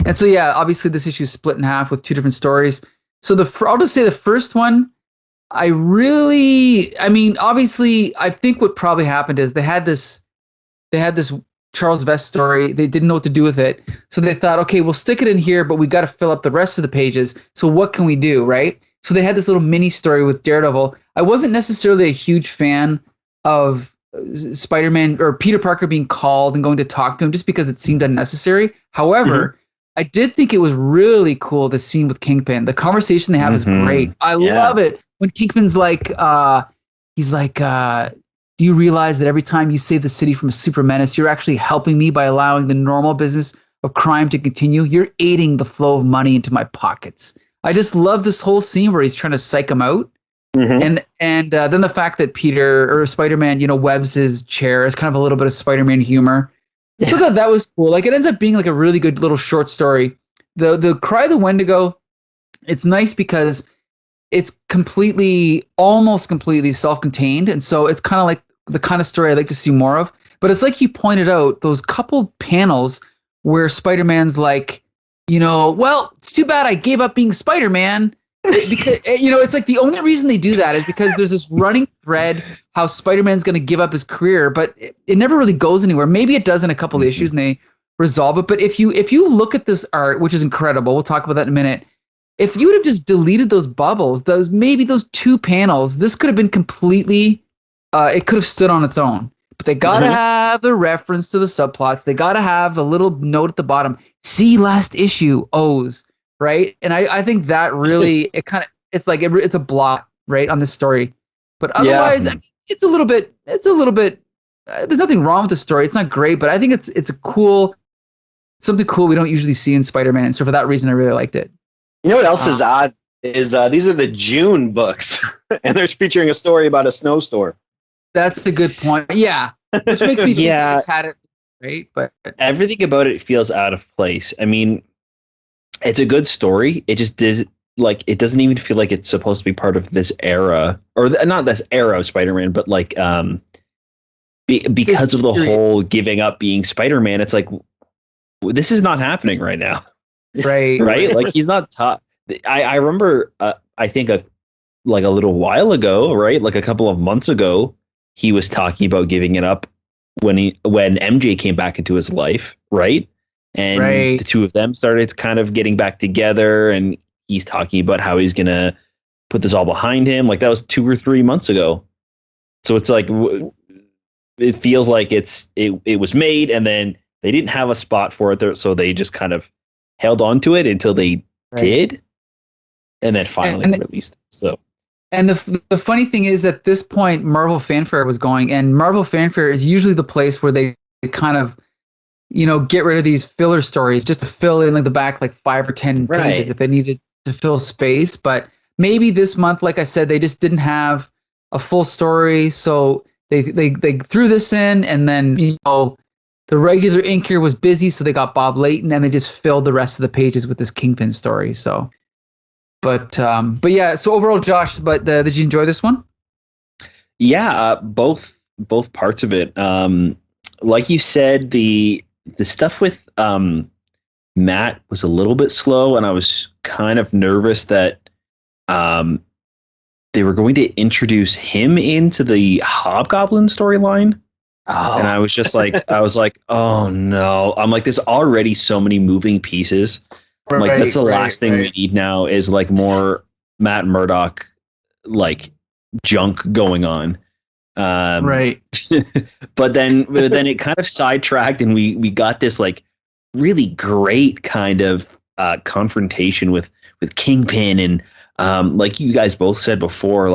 Speaker 1: and so yeah, obviously this issue is split in half with two different stories. So I'll just say the first one, obviously, I think what probably happened is they had this Charles Vess story. They didn't know what to do with it. So they thought, okay, we'll stick it in here, but we got to fill up the rest of the pages. So what can we do, right? So they had this little mini story with Daredevil. I wasn't necessarily a huge fan of Spider-Man or Peter Parker being called and going to talk to him just because it seemed unnecessary. However, I did think it was really cool, the scene with Kingpin. The conversation they have is great. I love it. When Kingpin's like, he's like, do you realize that every time you save the city from a super menace, you're actually helping me by allowing the normal business of crime to continue? You're aiding the flow of money into my pockets. I just love this whole scene where he's trying to psych him out. And then the fact that Peter or Spider-Man, webs his chair is kind of a little bit of Spider-Man humor. Yeah. So that was cool. Like, it ends up being like a really good little short story. The Cry of the Wendigo, it's nice because it's almost completely self-contained. And so it's kind of like the kind of story I'd like to see more of. But it's like you pointed out, those couple panels where Spider-Man's like, well, it's too bad I gave up being Spider-Man. Because, it's like the only reason they do that is because there's this running thread how Spider-Man's going to give up his career, but it never really goes anywhere. Maybe it does in a couple of issues and they resolve it. But if you look at this art, which is incredible, we'll talk about that in a minute. If you would have just deleted those bubbles, those 2 panels, this could have been completely, it could have stood on its own. But they got to have the reference to the subplots. They got to have the little note at the bottom. See last issue, O's, right? And I think that really, it's like, it's a blot, right, on this story. But otherwise, I mean, it's a little bit, there's nothing wrong with the story. It's not great, but I think it's something cool we don't usually see in Spider-Man. And so for that reason, I really liked it.
Speaker 3: You know what else is odd is these are the June books, and they're featuring a story about a snowstorm.
Speaker 1: That's a good point. Yeah, which makes me think they just had it right. But
Speaker 2: everything about it feels out of place. I mean, it's a good story. It just does it doesn't even feel like it's supposed to be part of this era, or not this era of Spider-Man, but like because of the whole giving up being Spider-Man. It's like this is not happening right now.
Speaker 1: Right.
Speaker 2: Like he's not taught. I remember, I think a little while ago, right? Like a couple of months ago, he was talking about giving it up when MJ came back into his life, right? And the two of them started kind of getting back together, and he's talking about how he's going to put this all behind him. Like that was 2 or 3 months ago. So it's like, it feels like it was made and then they didn't have a spot for it there. So they just kind of held on to it until they did, and then finally released it. So,
Speaker 1: and the funny thing is, at this point, Marvel Fanfare was going, and Marvel Fanfare is usually the place where they kind of, get rid of these filler stories just to fill in like the back 5 or 10 pages if they needed to fill space. But maybe this month, like I said, they just didn't have a full story, so they threw this in, and then the regular inker was busy, so they got Bob Layton, and they just filled the rest of the pages with this Kingpin story. So, but yeah. So overall, Josh, did you enjoy this one?
Speaker 2: Yeah, both parts of it. Like you said, the stuff with Matt was a little bit slow, and I was kind of nervous that they were going to introduce him into the Hobgoblin storyline. Oh. And I was just like, oh no. I'm like, there's already so many moving pieces. Like that's the last thing we need now is like more Matt Murdock junk going on. But then it kind of sidetracked, and we got this really great kind of confrontation with Kingpin, and like you guys both said before,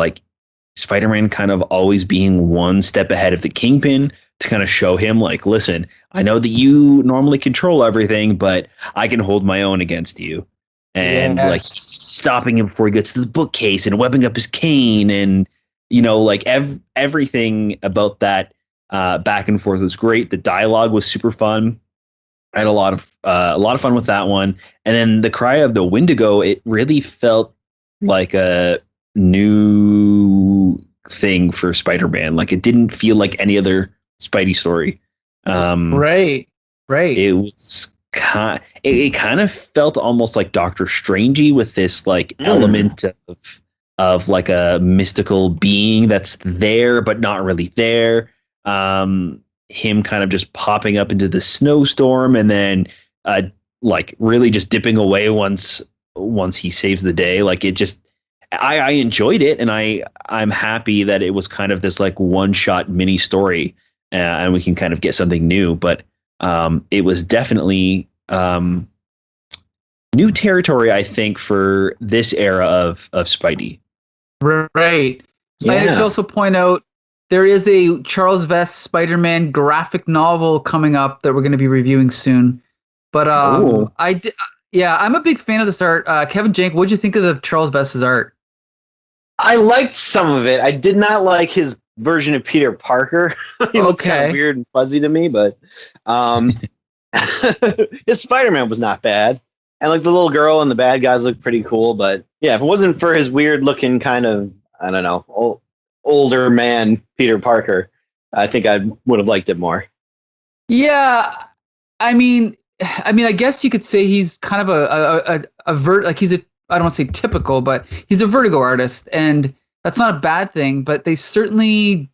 Speaker 2: Spider-Man kind of always being one step ahead of the Kingpin to kind of show him listen, I know that you normally control everything, but I can hold my own against you. And stopping him before he gets to the bookcase and webbing up his cane, and everything about that back and forth was great. The dialogue was super fun. I had a lot of fun with that one. And then the Cry of the Wendigo, it really felt like a new thing for Spider-Man. It didn't feel like any other Spidey story.
Speaker 1: Right.
Speaker 2: It was it kind of felt almost like Doctor Strangey with this element of a mystical being that's there but not really there. Him kind of just popping up into the snowstorm, and then really just dipping away once he saves the day. I enjoyed it, and I'm happy that it was kind of this like one shot mini story, and we can kind of get something new. But it was definitely new territory, I think, for this era of Spidey.
Speaker 1: Right. Yeah. I should also point out there is a Charles Vess Spider-Man graphic novel coming up that we're going to be reviewing soon. But I'm a big fan of this art. Kevin Jank, what'd you think of the Charles Vess's art?
Speaker 3: I liked some of it. I did not like his version of Peter Parker. He looked kind of weird and fuzzy to me, but his Spider-Man was not bad. And like the little girl and the bad guys looked pretty cool. But yeah, if it wasn't for his weird looking kind of, I don't know, older man Peter Parker, I think I would have liked it more.
Speaker 1: Yeah, I mean, I guess you could say he's kind of he's a, I don't want to say typical, but he's a Vertigo artist, and that's not a bad thing. But they certainly,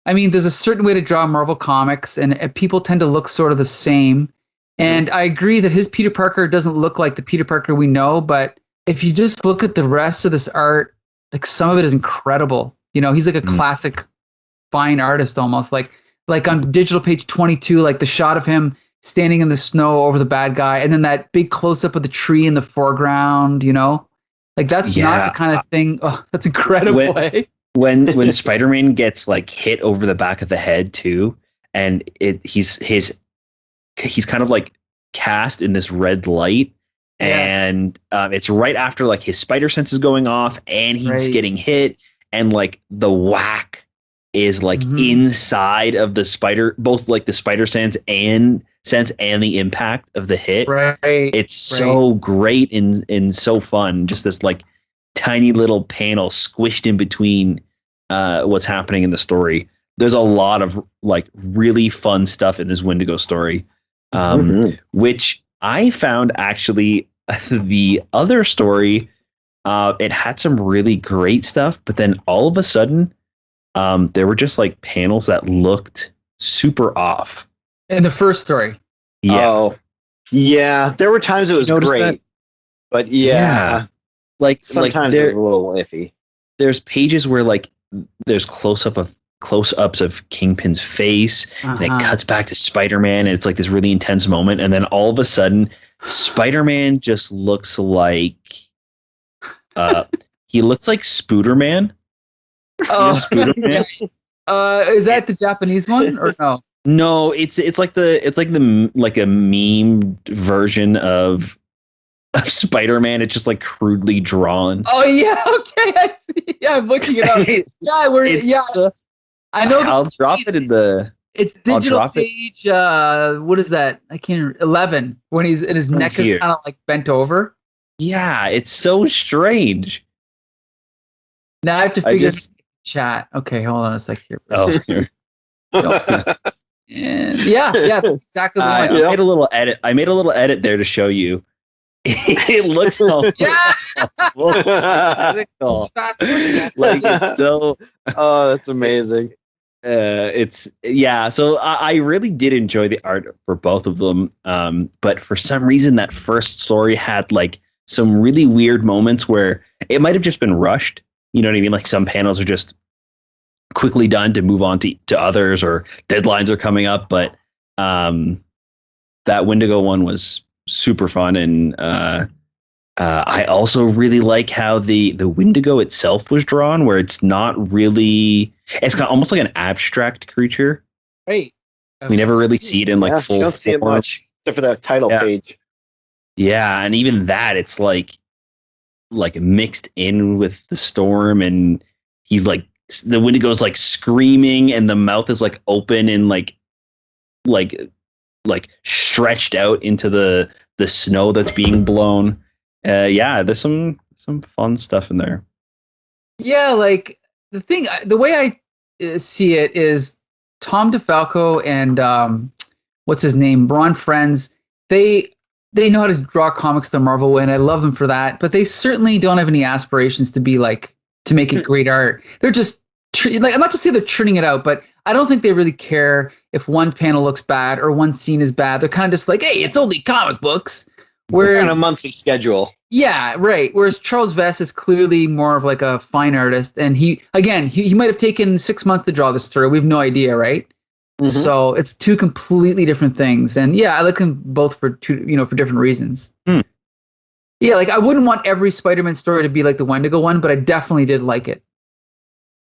Speaker 1: there's a certain way to draw Marvel comics, and people tend to look sort of the same. And I agree that his Peter Parker doesn't look like the Peter Parker we know, but if you just look at the rest of this art, like some of it is incredible. He's like a classic fine artist almost. Like on digital page 22, like the shot of him standing in the snow over the bad guy, and then that big close up of the tree in the foreground, like that's not the kind of thing. Oh, that's incredible.
Speaker 2: When Spider-Man gets like hit over the back of the head too, and he's kind of like cast in this red light, and it's right after like his spider sense is going off, and he's getting hit, and like the whack is like inside of the spider, both like the spider sense and the impact of the hit.
Speaker 1: Right.
Speaker 2: It's so great and so fun. Just this like tiny little panel squished in between what's happening in the story. There's a lot of like really fun stuff in this Wendigo story. Which I found actually the other story, it had some really great stuff, but then all of a sudden, there were just like panels that looked super off.
Speaker 1: In the first story.
Speaker 2: Yeah.
Speaker 3: Oh, yeah. There were times it was great, that? But like sometimes it was a little iffy.
Speaker 2: There's pages where like there's close-ups of Kingpin's face, and it cuts back to Spider-Man, and it's like this really intense moment, and then all of a sudden Spider-Man just looks like he looks like Spooderman.
Speaker 1: Spooderman. Is that the Japanese one or no?
Speaker 2: No, it's like a meme version of Spider-Man. It's just like crudely drawn.
Speaker 1: Oh yeah, okay, I see. Yeah, I'm looking it up. I know.
Speaker 2: I'll drop it in the.
Speaker 1: It's digital page. What is that? I can't. 11. When his neck is kind of like bent over.
Speaker 2: Yeah, it's so strange.
Speaker 1: Now I have to figure chat. Okay, hold on a sec here.
Speaker 2: Oh, here.
Speaker 1: And that's exactly the
Speaker 2: I made a little edit. I made a little edit there to show you. It looks
Speaker 3: like it's so. Oh, that's amazing.
Speaker 2: So I really did enjoy the art for both of them. But for some reason, that first story had like some really weird moments where it might have just been rushed. You know what I mean? Like some panels are just quickly done to move on to others, or deadlines are coming up. But that Wendigo one was super fun, and I also really like how the Wendigo itself was drawn, where it's not really, it's got almost like an abstract creature.
Speaker 1: Right.
Speaker 2: We never really see it in like full.
Speaker 3: You don't see it much except for that title page.
Speaker 2: Yeah, and even that, it's like mixed in with the storm, and he's like, the Wendigo's like screaming, and the mouth is like open and like stretched out into the snow that's being blown. There's some fun stuff in there. Yeah,
Speaker 1: like the way I see it is Tom DeFalco and what's his name, Ron Frenz. They know how to draw comics the Marvel way, and I love them for that. But they certainly don't have any aspirations to make it great art. They're just I'm not to say they're churning it out, but I don't think they really care if one panel looks bad or one scene is bad. They're kind of just like, hey, it's only comic books. Whereas
Speaker 3: on a monthly schedule.
Speaker 1: Yeah, right. Whereas Charles Vess is clearly more of like a fine artist, and he might have taken 6 months to draw the story. We have no idea, right?
Speaker 3: Mhm.
Speaker 1: So it's two completely different things, and yeah, I like them both for for different reasons.
Speaker 2: Hmm.
Speaker 1: Yeah, like I wouldn't want every Spider-Man story to be like the Wendigo one, but I definitely did like it.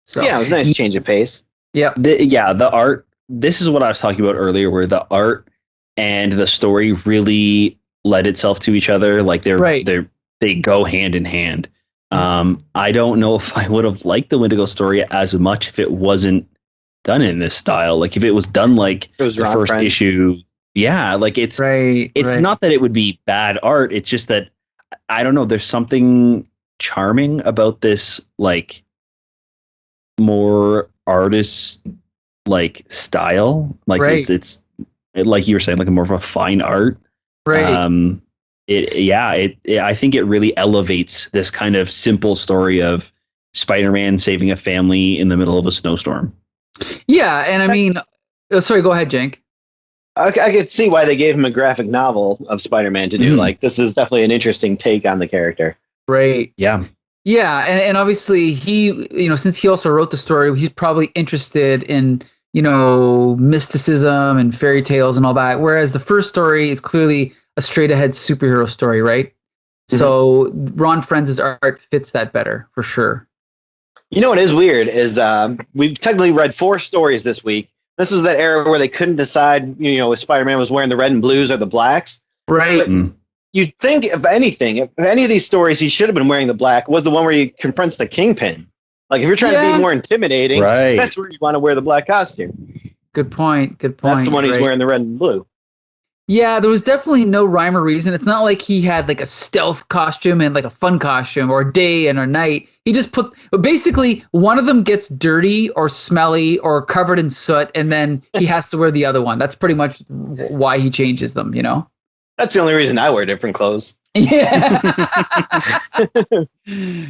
Speaker 1: So
Speaker 3: Yeah, it was a nice change of pace.
Speaker 1: yeah,
Speaker 2: The art. This is what I was talking about earlier, where the art and the story really led itself to each other. Like they go hand in hand. I don't know if I would have liked the Wendigo story as much if it wasn't done in this style. Like if it was done like
Speaker 3: It was
Speaker 2: the
Speaker 3: Ron
Speaker 2: first
Speaker 3: Frenz.
Speaker 2: issue. Yeah, like it's not that it would be bad art. It's just that I don't know. There's something charming about this, like more artist like style. Like it's like you were saying, like more of a fine art.
Speaker 1: right.
Speaker 2: I think it really elevates this kind of simple story of Spider-Man saving a family in the middle of a snowstorm.
Speaker 1: Yeah, and I mean, sorry, go ahead, Jank.
Speaker 3: I could see why they gave him a graphic novel of Spider-Man to do. Like, this is definitely an interesting take on the character.
Speaker 1: Right.
Speaker 2: Yeah.
Speaker 1: Yeah, and obviously he, since he also wrote the story, he's probably interested in, mysticism and fairy tales and all that. Whereas the first story is clearly a straight ahead superhero story, right? Mm-hmm. So Ron Frenz's art fits that better for sure.
Speaker 3: You know what is weird is we've technically read 4 stories this week. This was that era where they couldn't decide, if Spider-Man was wearing the red and blues or the blacks.
Speaker 1: Right.
Speaker 3: But you'd think, if any of these stories he should have been wearing the black, was the one where he confronts the Kingpin. Like, if you're trying to be more intimidating, that's where you want to wear the black costume.
Speaker 1: Good point.
Speaker 3: That's the one he's wearing the red and blue.
Speaker 1: Yeah, there was definitely no rhyme or reason. It's not like he had like a stealth costume and like a fun costume or a day and a night. He just basically one of them gets dirty or smelly or covered in soot, and then he has to wear the other one. That's pretty much why he changes them,
Speaker 3: That's the only reason I wear different clothes.
Speaker 1: Yeah.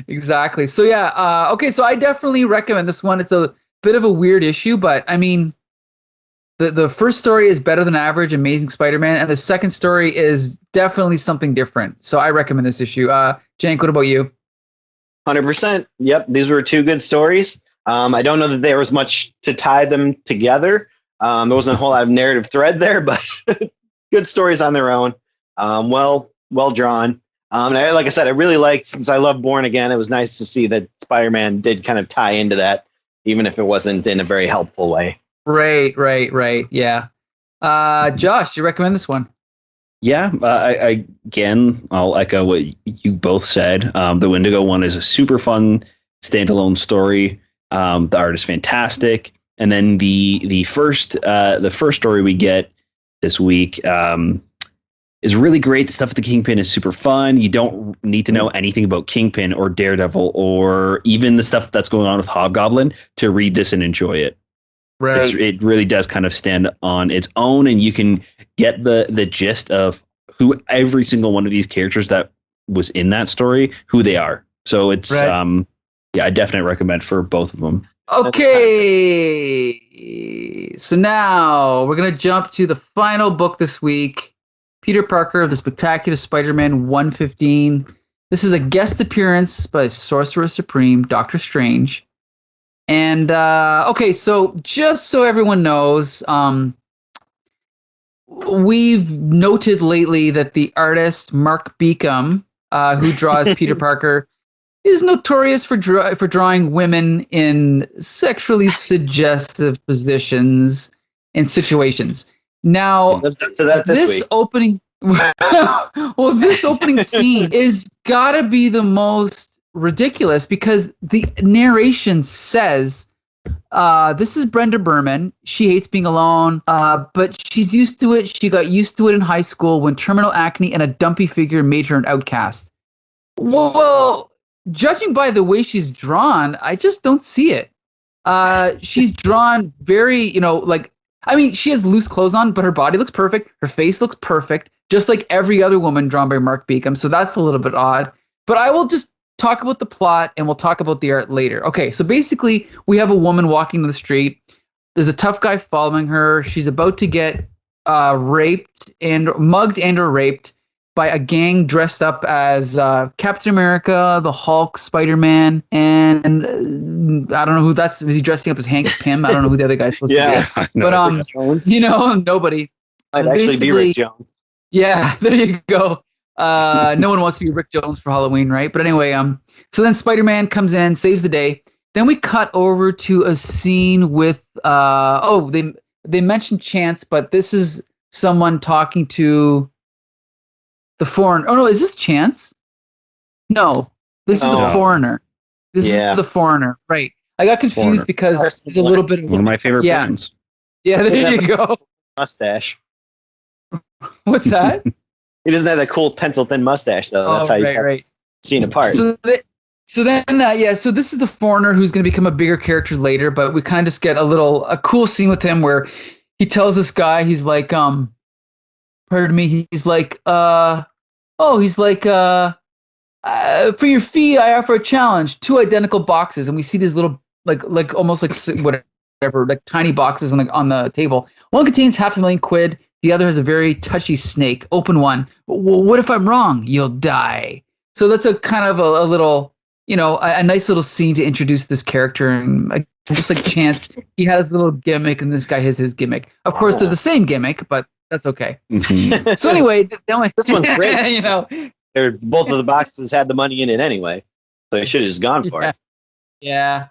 Speaker 1: Exactly. So yeah, okay, so I definitely recommend this one. It's a bit of a weird issue, but I mean, the first story is better than average, Amazing Spider-Man, and the second story is definitely something different. So I recommend this issue. Jank, what about you?
Speaker 3: 100%. Yep, these were 2 good stories. I don't know that there was much to tie them together. There wasn't a whole lot of narrative thread there, but good stories on their own. Well drawn. And like I said, I really liked, since I love Born Again, it was nice to see that Spider-Man did kind of tie into that, even if it wasn't in a very helpful way. Right.
Speaker 1: Yeah. Josh, you recommend this one?
Speaker 2: Yeah. Again, I'll echo what you both said. The Wendigo one is a super fun standalone story. The art is fantastic. And then the first story we get this week is really great. The stuff with the Kingpin is super fun. You don't need to know anything about Kingpin or Daredevil or even the stuff that's going on with Hobgoblin to read this and enjoy it. Right. It really does kind of stand on its own, and you can get the gist of who every single one of these characters that was in that story, who they are. So it's I definitely recommend for both of them.
Speaker 1: Okay. So now we're going to jump to the final book this week, Peter Parker of the Spectacular Spider-Man 115. This is a guest appearance by Sorcerer Supreme, Doctor Strange. And, okay, so just so everyone knows, we've noted lately that the artist Mark Beachum, who draws Peter Parker, is notorious for drawing women in sexually suggestive positions and situations. Now, this opening scene is gotta be the most ridiculous, because the narration says, this is Brenda Berman. She hates being alone, but she's used to it. She got used to it in high school when terminal acne and a dumpy figure made her an outcast. Well, judging by the way she's drawn, I just don't see it. She's drawn very, she has loose clothes on, but her body looks perfect. Her face looks perfect, just like every other woman drawn by Mark Beachum. So that's a little bit odd. But I will just talk about the plot, and we'll talk about the art later. Okay, so basically, we have a woman walking to the street. There's a tough guy following her. She's about to get mugged and or raped. by a gang dressed up as Captain America, the Hulk, Spider-Man, and I don't know who that's. Was he dressing up as Hank Pym? I don't know who the other guy's supposed to be. But nobody.
Speaker 3: Might actually be Rick Jones.
Speaker 1: Yeah, there you go. No one wants to be Rick Jones for Halloween, right? But anyway, so then Spider-Man comes in, saves the day. Then we cut over to a scene with they mentioned Chance, but this is someone talking to the foreigner. Oh no, is this Chance? No, this is the foreigner. This is the foreigner, right? I got confused because there's a little bit of
Speaker 2: one of my favorite friends.
Speaker 1: Yeah, there you go.
Speaker 3: Mustache.
Speaker 1: What's that?
Speaker 3: He doesn't have that cool pencil thin mustache though. That's how you seen apart.
Speaker 1: So then, so this is the foreigner who's going to become a bigger character later, but we kind of just get a cool scene with him where he tells this guy, he's like, pardon me, he's like, for your fee, I offer a challenge, 2 identical boxes. And we see these little, like almost like whatever, like tiny boxes on the table. One contains £500,000. The other has a very touchy snake. Open one. Well, what if I'm wrong? You'll die. So that's a kind of a little, a nice little scene to introduce this character. And just like Chance, he had his little gimmick, and this guy has his gimmick. Of course, they're the same gimmick, but that's okay. Mm-hmm. So anyway,
Speaker 3: this one's great. Both of the boxes had the money in it anyway, so they should have just gone for it. Yeah.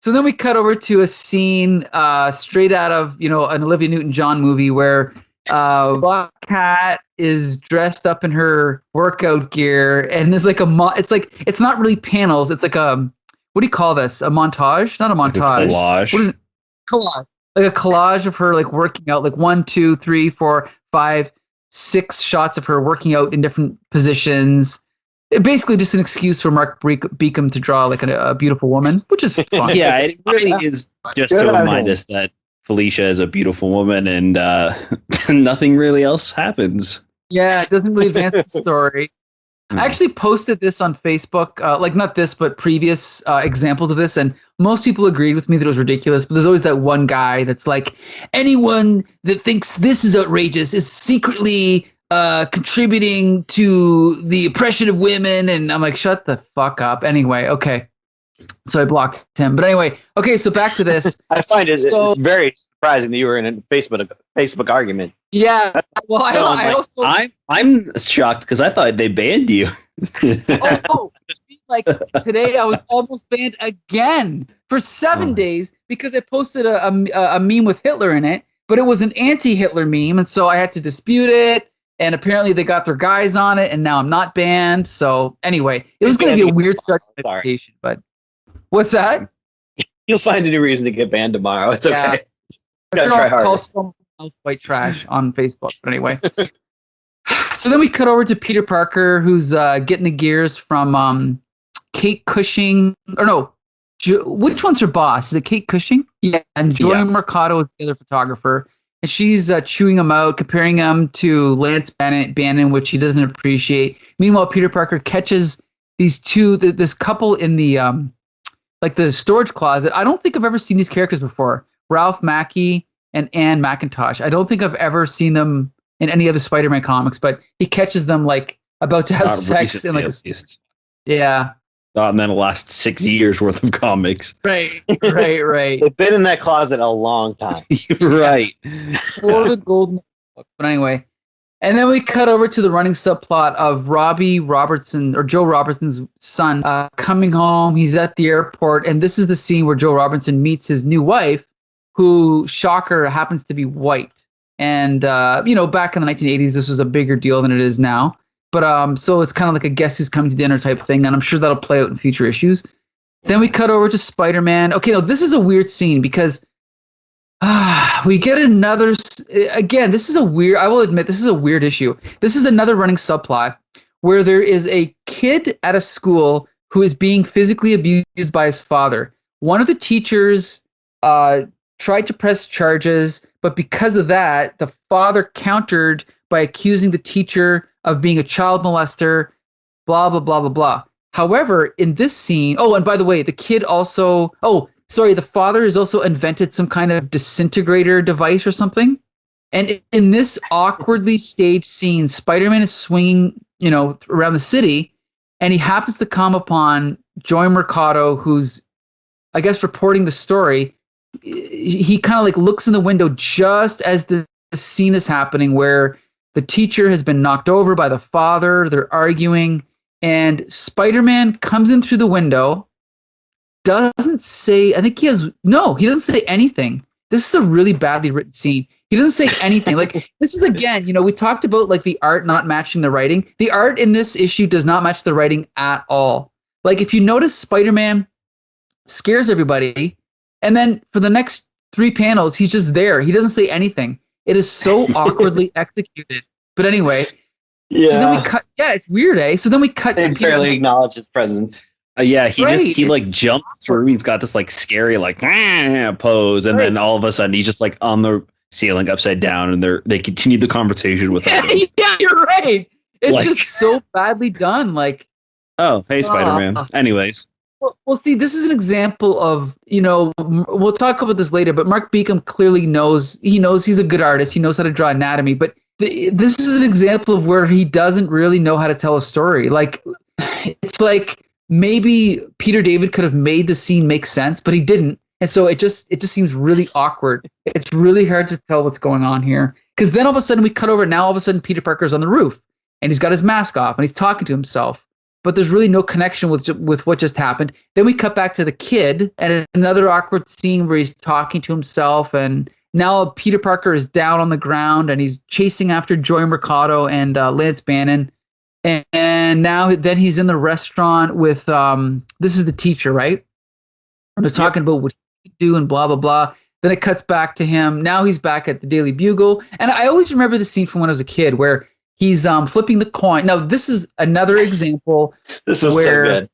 Speaker 1: So then we cut over to a scene straight out of an Olivia Newton-John movie where Black Cat is dressed up in her workout gear, and there's like it's not really panels. It's like what do you call this? A montage? Not a montage.
Speaker 2: Like a collage.
Speaker 1: What is it? Collage. Like a collage of her like working out, like 1, 2, 3, 4, 5, 6 shots of her working out in different positions. Basically just an excuse for Mark Beachum to draw like a beautiful woman, which is fun.
Speaker 2: Yeah, it really is just to remind us that Felicia is a beautiful woman and nothing really else happens.
Speaker 1: Yeah, it doesn't really advance the story. I actually posted this on Facebook, like not this, but previous examples of this, and most people agreed with me that it was ridiculous, but there's always that one guy that's like, anyone that thinks this is outrageous is secretly contributing to the oppression of women, and I'm like, shut the fuck up. Anyway, okay. So I blocked him. But anyway, okay, so back to this.
Speaker 3: I find it very surprising that you were in a Facebook argument.
Speaker 1: Yeah. Well,
Speaker 2: I'm shocked because I thought they banned you.
Speaker 1: Like today I was almost banned again for 7 days because I posted a meme with Hitler in it, but it was an anti-Hitler meme, and so I had to dispute it. And apparently they got their guys on it, and now I'm not banned. So anyway, it was going to be a weird start to the invitation, but what's that?
Speaker 3: You'll find a new reason to get banned tomorrow. It's okay.
Speaker 1: Gotta try harder. Call someone else white trash on Facebook. But anyway, so then we cut over to Peter Parker, who's getting the gears from Kate Cushing. Or no, which one's her boss? Is it Kate Cushing? Yeah, and Jordan Mercado is the other photographer. And she's chewing him out, comparing him to Lance Bannon, which he doesn't appreciate. Meanwhile, Peter Parker catches these this couple in the like the storage closet. I don't think I've ever seen these characters before. Ralph Mackie and Anne McIntosh. I don't think I've ever seen them in any other Spider-Man comics, but he catches them like about to have sex in like yeah.
Speaker 2: Not in the last 6 years worth of comics.
Speaker 1: Right.
Speaker 3: They've been in that closet a long time.
Speaker 2: Right.
Speaker 1: For the golden book. But anyway. And then we cut over to the running subplot of Joe Robertson's son coming home. He's at the airport. And this is the scene where Joe Robertson meets his new wife, who, shocker, happens to be white. And, back in the 1980s, this was a bigger deal than it is now. But so it's kind of like a guess who's coming to dinner type thing, and I'm sure that'll play out in future issues. Then we cut over to Spider-Man. Okay, now this is a weird scene because we get another. Again, I will admit, this is a weird issue. This is another running subplot where there is a kid at a school who is being physically abused by his father. One of the teachers tried to press charges, but because of that, the father countered by accusing the teacher of being a child molester, blah, blah, blah, blah, blah. However, in this scene, and by the way, the kid also, the father has also invented some kind of disintegrator device or something. And in this awkwardly staged scene, Spider-Man is swinging, around the city, and he happens to come upon Joy Mercado, who's, I guess, reporting the story. He kind of like looks in the window just as the scene is happening where the teacher has been knocked over by the father. They're arguing, and Spider-Man comes in through the window, doesn't say, he doesn't say anything. This is a really badly written scene. He doesn't say anything. Like, this is, again, we talked about like the art not matching the writing. The art in this issue does not match the writing at all. Like, if you notice, Spider-Man scares everybody, and then for the next 3 panels, he's just there. He doesn't say anything. It is so awkwardly executed. But anyway,
Speaker 3: yeah.
Speaker 1: So then we cut. Yeah, it's weird, eh? So then we cut.
Speaker 3: They barely acknowledge his presence.
Speaker 2: Yeah, he like jumps through. He's got this like scary like pose, and then all of a sudden he's just like on the ceiling upside down, and they continue the conversation with him.
Speaker 1: Yeah, you're right. It's just so badly done. Like,
Speaker 2: oh, hey, Spider-Man. Anyways.
Speaker 1: Well, see, this is an example of, we'll talk about this later, but Mark Beachum clearly knows he's a good artist. He knows how to draw anatomy, but this is an example of where he doesn't really know how to tell a story. Like, it's like maybe Peter David could have made the scene make sense, but he didn't. And so it just seems really awkward. It's really hard to tell what's going on here. Because then all of a sudden we cut over, now all of a sudden Peter Parker's on the roof, and he's got his mask off, and he's talking to himself. But there's really no connection with what just happened. Then we cut back to the kid, and another awkward scene where he's talking to himself, and now Peter Parker is down on the ground, and he's chasing after Joy Mercado and Lance Bannon. And now then he's in the restaurant with, this is the teacher, right? And they're talking about what he can do and blah, blah, blah. Then it cuts back to him. Now he's back at the Daily Bugle. And I always remember the scene from when I was a kid where he's flipping the coin. Now, this is another example.
Speaker 3: This was so good.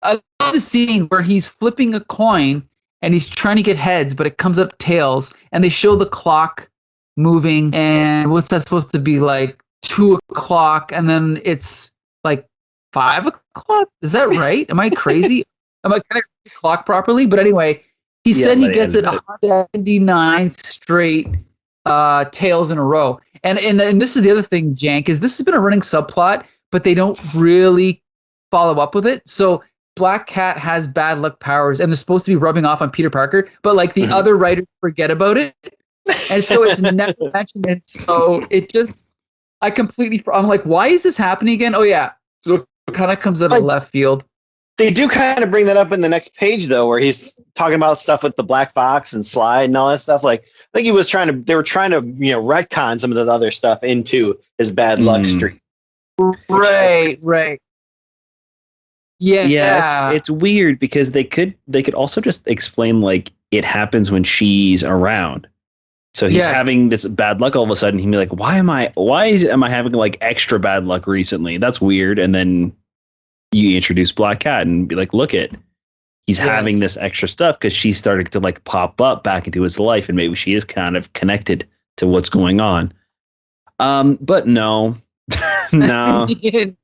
Speaker 1: I love the scene where he's flipping a coin and he's trying to get heads, but it comes up tails. And they show the clock moving. And what's that supposed to be, like 2 o'clock? And then it's like 5 o'clock? Is that right? Am I crazy? Am I kind of the clock properly? But anyway, he said he gets it 79 straight tails in a row. And this is the other thing, Jank, is this has been a running subplot, but they don't really follow up with it. So Black Cat has bad luck powers, and they're supposed to be rubbing off on Peter Parker, but like the other writers forget about it. And so it's never mentioned. And so it just, I'm like, why is this happening again? Oh yeah. So it kind of comes out of left field.
Speaker 3: They do kind of bring that up in the next page, though, where he's talking about stuff with the Black Fox and Slide and all that stuff. Like, I think they were trying to, retcon some of the other stuff into his bad luck streak.
Speaker 1: Right. Yeah.
Speaker 2: Yeah, it's weird because they could also just explain like it happens when she's around. So he's having this bad luck all of a sudden. He'd be like, am I having like extra bad luck recently? That's weird. And then you introduce Black Cat and be like, look he's having this extra stuff because she's starting to like pop up back into his life, and maybe she is kind of connected to what's going on. But no, no,
Speaker 1: it's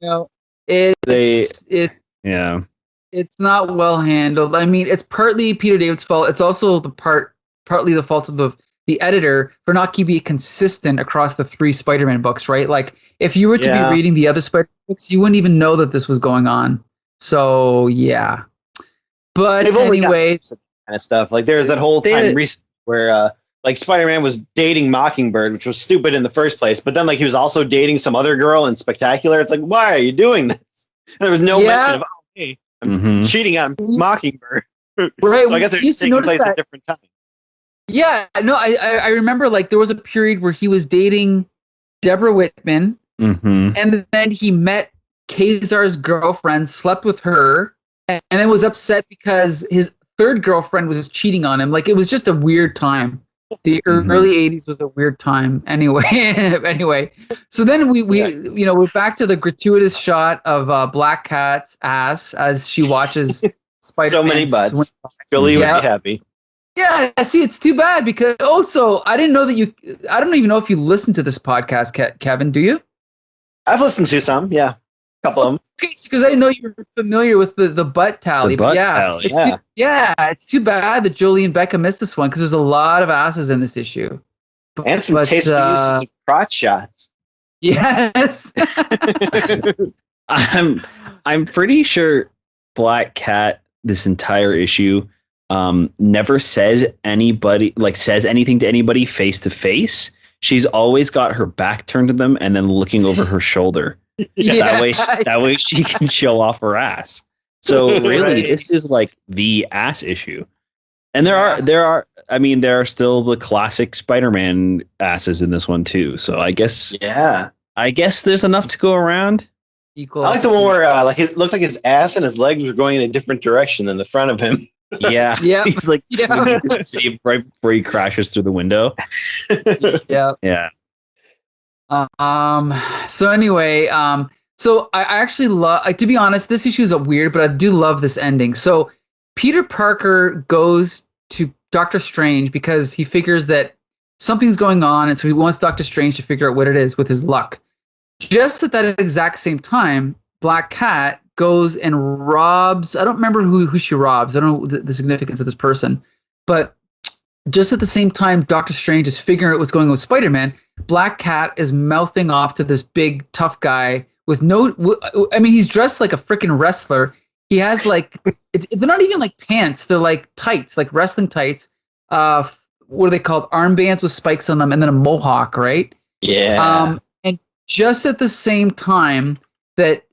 Speaker 1: not well handled. I mean, it's partly Peter David's fault. It's also partly the fault of the editor for not keeping it consistent across the 3 Spider-Man books, right? Like, if you were to be reading the other Spider-Man books, you wouldn't even know that this was going on. So, yeah. But anyway,
Speaker 3: kind of stuff. Like, there's that whole time recently where, like, Spider-Man was dating Mockingbird, which was stupid in the first place. But then, like, he was also dating some other girl in Spectacular. It's like, why are you doing this? And there was no mention of, hey, I'm cheating on Mockingbird.
Speaker 1: Right.
Speaker 3: So I guess they're taking place at different times.
Speaker 1: Yeah, no, I remember like there was a period where he was dating Deborah Whitman, and then he met Kazar's girlfriend, slept with her, and then was upset because his third girlfriend was cheating on him. Like, it was just a weird time. The early 80s was a weird time. Anyway, so then we're back to the gratuitous shot of Black Cat's ass as she watches Spider-Man.
Speaker 3: So many butts. Billy would be happy.
Speaker 1: Yeah, see, it's too bad because also I didn't know that I don't even know if you listen to this podcast, Kevin. Do you?
Speaker 3: I've listened to some, yeah, a couple of them.
Speaker 1: Okay, because I didn't know you were familiar with the butt tally.
Speaker 2: The butt tally,
Speaker 1: it's too bad that Jolie and Becca missed this one because there's a lot of asses in this issue.
Speaker 3: And some tasteful uses of crotch shots.
Speaker 1: Yes.
Speaker 2: I'm pretty sure Black Cat this entire issue never says anything to anybody face to face. She's always got her back turned to them and then looking over her shoulder.
Speaker 1: Yeah.
Speaker 2: That way she can show off her ass. So really, this is like the ass issue. And there are still the classic Spider-Man asses in this one too. So I guess there's enough to go around.
Speaker 1: Equal.
Speaker 3: I like the one where it looked like his ass and his legs were going in a different direction than the front of him.
Speaker 2: Yeah.
Speaker 1: Yep.
Speaker 2: He's like right before he crashes through the window.
Speaker 1: Yeah.
Speaker 2: Yeah.
Speaker 1: So anyway, so I actually love, to be honest, this issue is weird, but I do love this ending. So Peter Parker goes to Doctor Strange because he figures that something's going on, and so he wants Doctor Strange to figure out what it is with his luck. Just at that exact same time, Black Cat goes and robs, I don't remember who she robs. I don't know the significance of this person. But just at the same time, Doctor Strange is figuring out what's going on with Spider-Man. Black Cat is mouthing off to this big, tough guy with he's dressed like a freaking wrestler. He has like, they're not even like pants. They're like tights, like wrestling tights. What are they called? Armbands with spikes on them, and then a mohawk, right?
Speaker 3: Yeah.
Speaker 1: And just at the same time that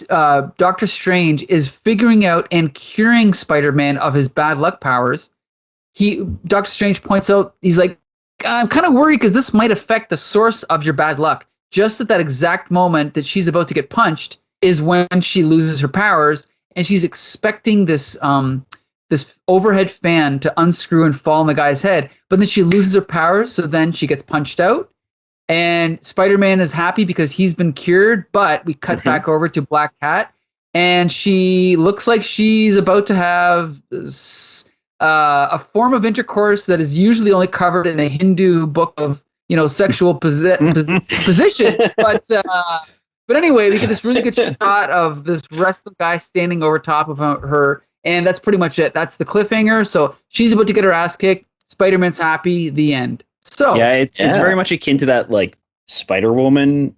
Speaker 1: Doctor Strange is figuring out and curing Spider-Man of his bad luck powers, Doctor Strange points out, he's like, I'm kind of worried because this might affect the source of your bad luck. Just at that exact moment that she's about to get punched is when she loses her powers, and she's expecting this overhead fan to unscrew and fall on the guy's head, but then she loses her powers, so then she gets punched out. And Spider-Man is happy because he's been cured, but we cut back over to Black Cat, and she looks like she's about to have a form of intercourse that is usually only covered in a Hindu book of, sexual position. But anyway, we get this really good shot of this wrestling guy standing over top of her, and that's pretty much it. That's the cliffhanger. So she's about to get her ass kicked. Spider-Man's happy. The end. So
Speaker 2: yeah, it's very much akin to that like Spider-Woman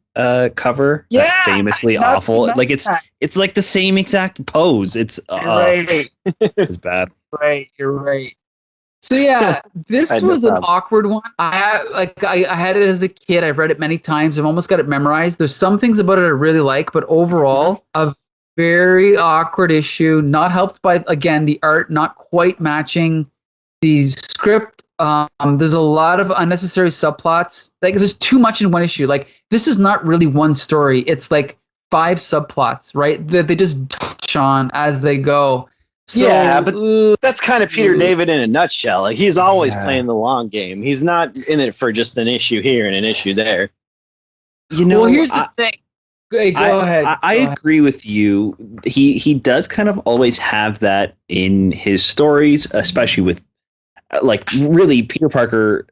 Speaker 2: cover.
Speaker 1: Yeah,
Speaker 2: that famously awful. Like it's like the same exact pose. It's
Speaker 1: right.
Speaker 2: It's bad.
Speaker 1: Right, you're right. So yeah, this was an awkward one. I had it as a kid. I've read it many times. I've almost got it memorized. There's some things about it I really like, but overall, a very awkward issue. Not helped by, again, the art not quite matching the script. There's a lot of unnecessary subplots. Like there's too much in one issue. Like this is not really one story. It's like 5 subplots, right? That they just touch on as they go. So,
Speaker 3: yeah, but that's kind of Peter David in a nutshell. Like, he's always playing the long game. He's not in it for just an issue here and an issue there.
Speaker 1: Well, here's the thing. Go ahead.
Speaker 2: I agree with you. He does kind of always have that in his stories, especially with like really Peter Parker.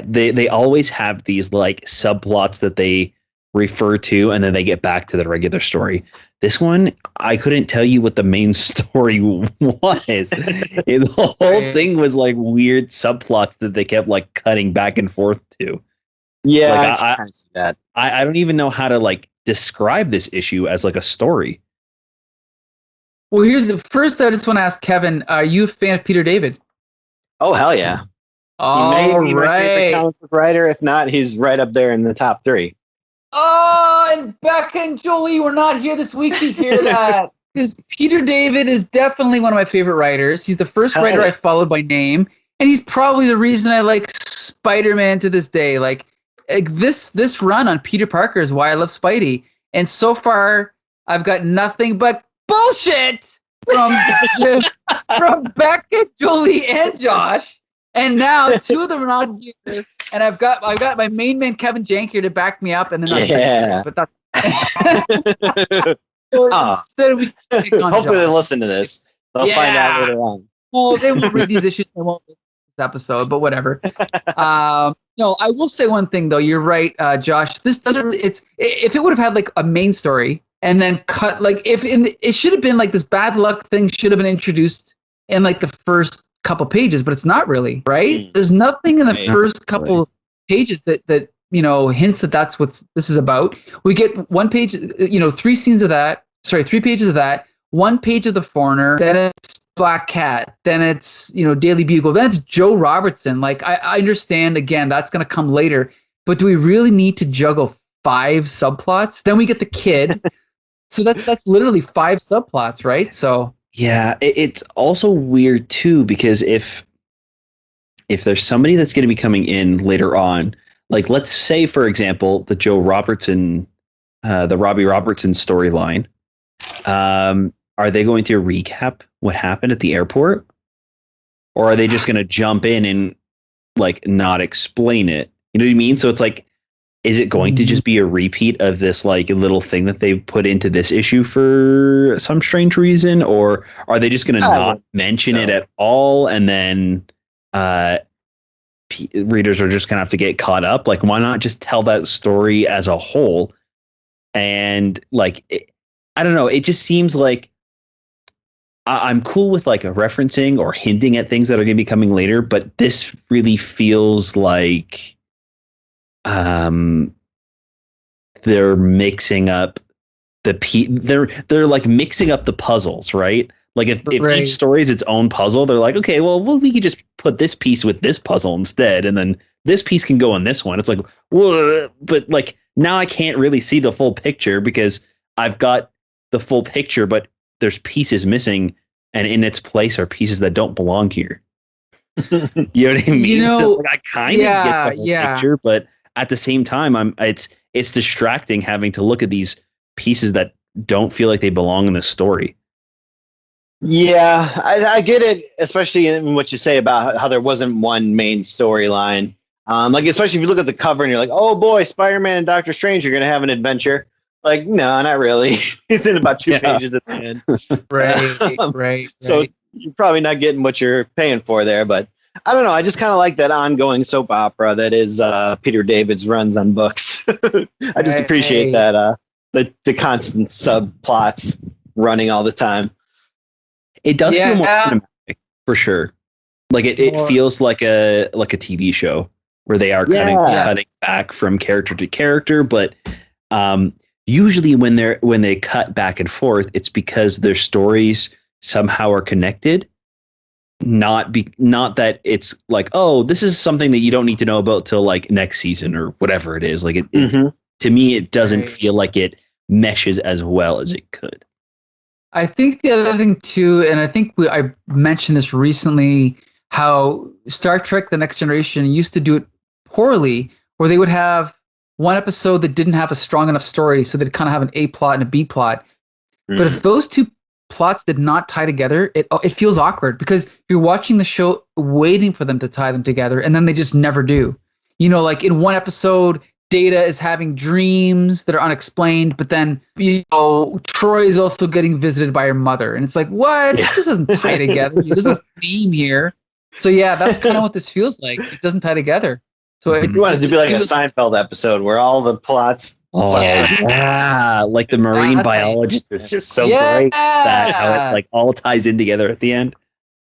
Speaker 2: They always have these like subplots that they refer to, and then they get back to the regular story. This one, I couldn't tell you what the main story was. The whole thing was like weird subplots that they kept like cutting back and forth to.
Speaker 3: Yeah,
Speaker 2: like,
Speaker 3: I see that.
Speaker 2: I don't even know how to like describe this issue as like a story.
Speaker 1: Well, here's the first. I just want to ask Kevin: are you a fan of Peter David?
Speaker 3: Oh hell yeah! He may be my favorite comic book writer. If not, he's right up there in the top 3.
Speaker 1: Oh, and Becca and Jolie were not here this week to hear that. Because Peter David is definitely one of my favorite writers. He's the first writer I followed by name, and he's probably the reason I like Spider-Man to this day. Like this run on Peter Parker is why I love Spidey. And so far, I've got nothing but bullshit from Becca, Jolie, and Josh. And now 2 of them are not here. And I've got my main man Kevin Jank here to back me up, and then but that's instead
Speaker 3: hopefully they listen to this. They'll find out later on.
Speaker 1: Well, they won't read these issues. They won't listen to this episode, but whatever. No, I will say one thing though. You're right, Josh. This doesn't. If it would have had like a main story and then cut like it should have been like this bad luck thing should have been introduced in like the first couple pages, but it's not really, right? There's nothing in the first couple pages that hints that that's what this is about. We get one page, 3 scenes of that. Sorry, 3 pages of that. 1 page of The Foreigner. Then it's Black Cat. Then it's Daily Bugle. Then it's Joe Robertson. Like I understand again that's going to come later, but do we really need to juggle 5 subplots? Then we get the kid. So that's literally 5 subplots, right? So
Speaker 2: yeah, it's also weird too because if there's somebody that's going to be coming in later on, like let's say for example the Joe Robertson, the Robbie Robertson storyline, are they going to recap what happened at the airport, or are they just going to jump in and like not explain it? You know what I mean? So it's like, is it going to just be a repeat of this like little thing that they put into this issue for some strange reason, or are they just going to not mention it at all, and then readers are just going to have to get caught up? Like, why not just tell that story as a whole? And like, I don't know. It just seems like I'm cool with like a referencing or hinting at things that are going to be coming later, but this really feels like they're mixing up they're like mixing up the puzzles, right? Like if each story is its own puzzle, they're like, okay, well we could just put this piece with this puzzle instead, and then this piece can go on this one. It's like, whoa, but like now I can't really see the full picture because I've got the full picture, but there's pieces missing, and in its place are pieces that don't belong here. You know what I mean? So like, I kind of get the whole picture, but at the same time, it's distracting having to look at these pieces that don't feel like they belong in the story.
Speaker 3: Yeah, I get it, especially in what you say about how there wasn't one main storyline. Like, especially if you look at the cover and you're like, oh boy, Spider-Man and Doctor Strange are going to have an adventure. Like, no, not really. It's in about 2 pages at the end.
Speaker 1: Right.
Speaker 3: So you're probably not getting what you're paying for there, but I don't know. I just kind of like that ongoing soap opera that is Peter David's runs on books. I just appreciate that the constant subplots running all the time.
Speaker 2: It does feel more cinematic, for sure. Like it feels like a TV show where they are cutting back from character to character, but usually when they cut back and forth, it's because their stories somehow are connected. Not that it's like, oh, this is something that you don't need to know about till like next season or whatever it is. Like it to me, it doesn't feel like it meshes as well as it could.
Speaker 1: I think the other thing too, and I think I mentioned this recently, how Star Trek: The Next Generation used to do it poorly, where they would have one episode that didn't have a strong enough story, so they'd kind of have an A plot and a B plot. But if those 2 plots did not tie together, it feels awkward because you're watching the show waiting for them to tie them together, and then they just never do. Like in one episode, Data is having dreams that are unexplained, but then Troy is also getting visited by her mother, and it's like, what? This doesn't tie together. There's a theme here. So yeah, that's kind of what this feels like. It doesn't tie together. So
Speaker 3: it wanted to be like a Seinfeld episode where all the plots.
Speaker 2: Oh yeah, like the marine biologist is just so great that how it like all ties in together at the end.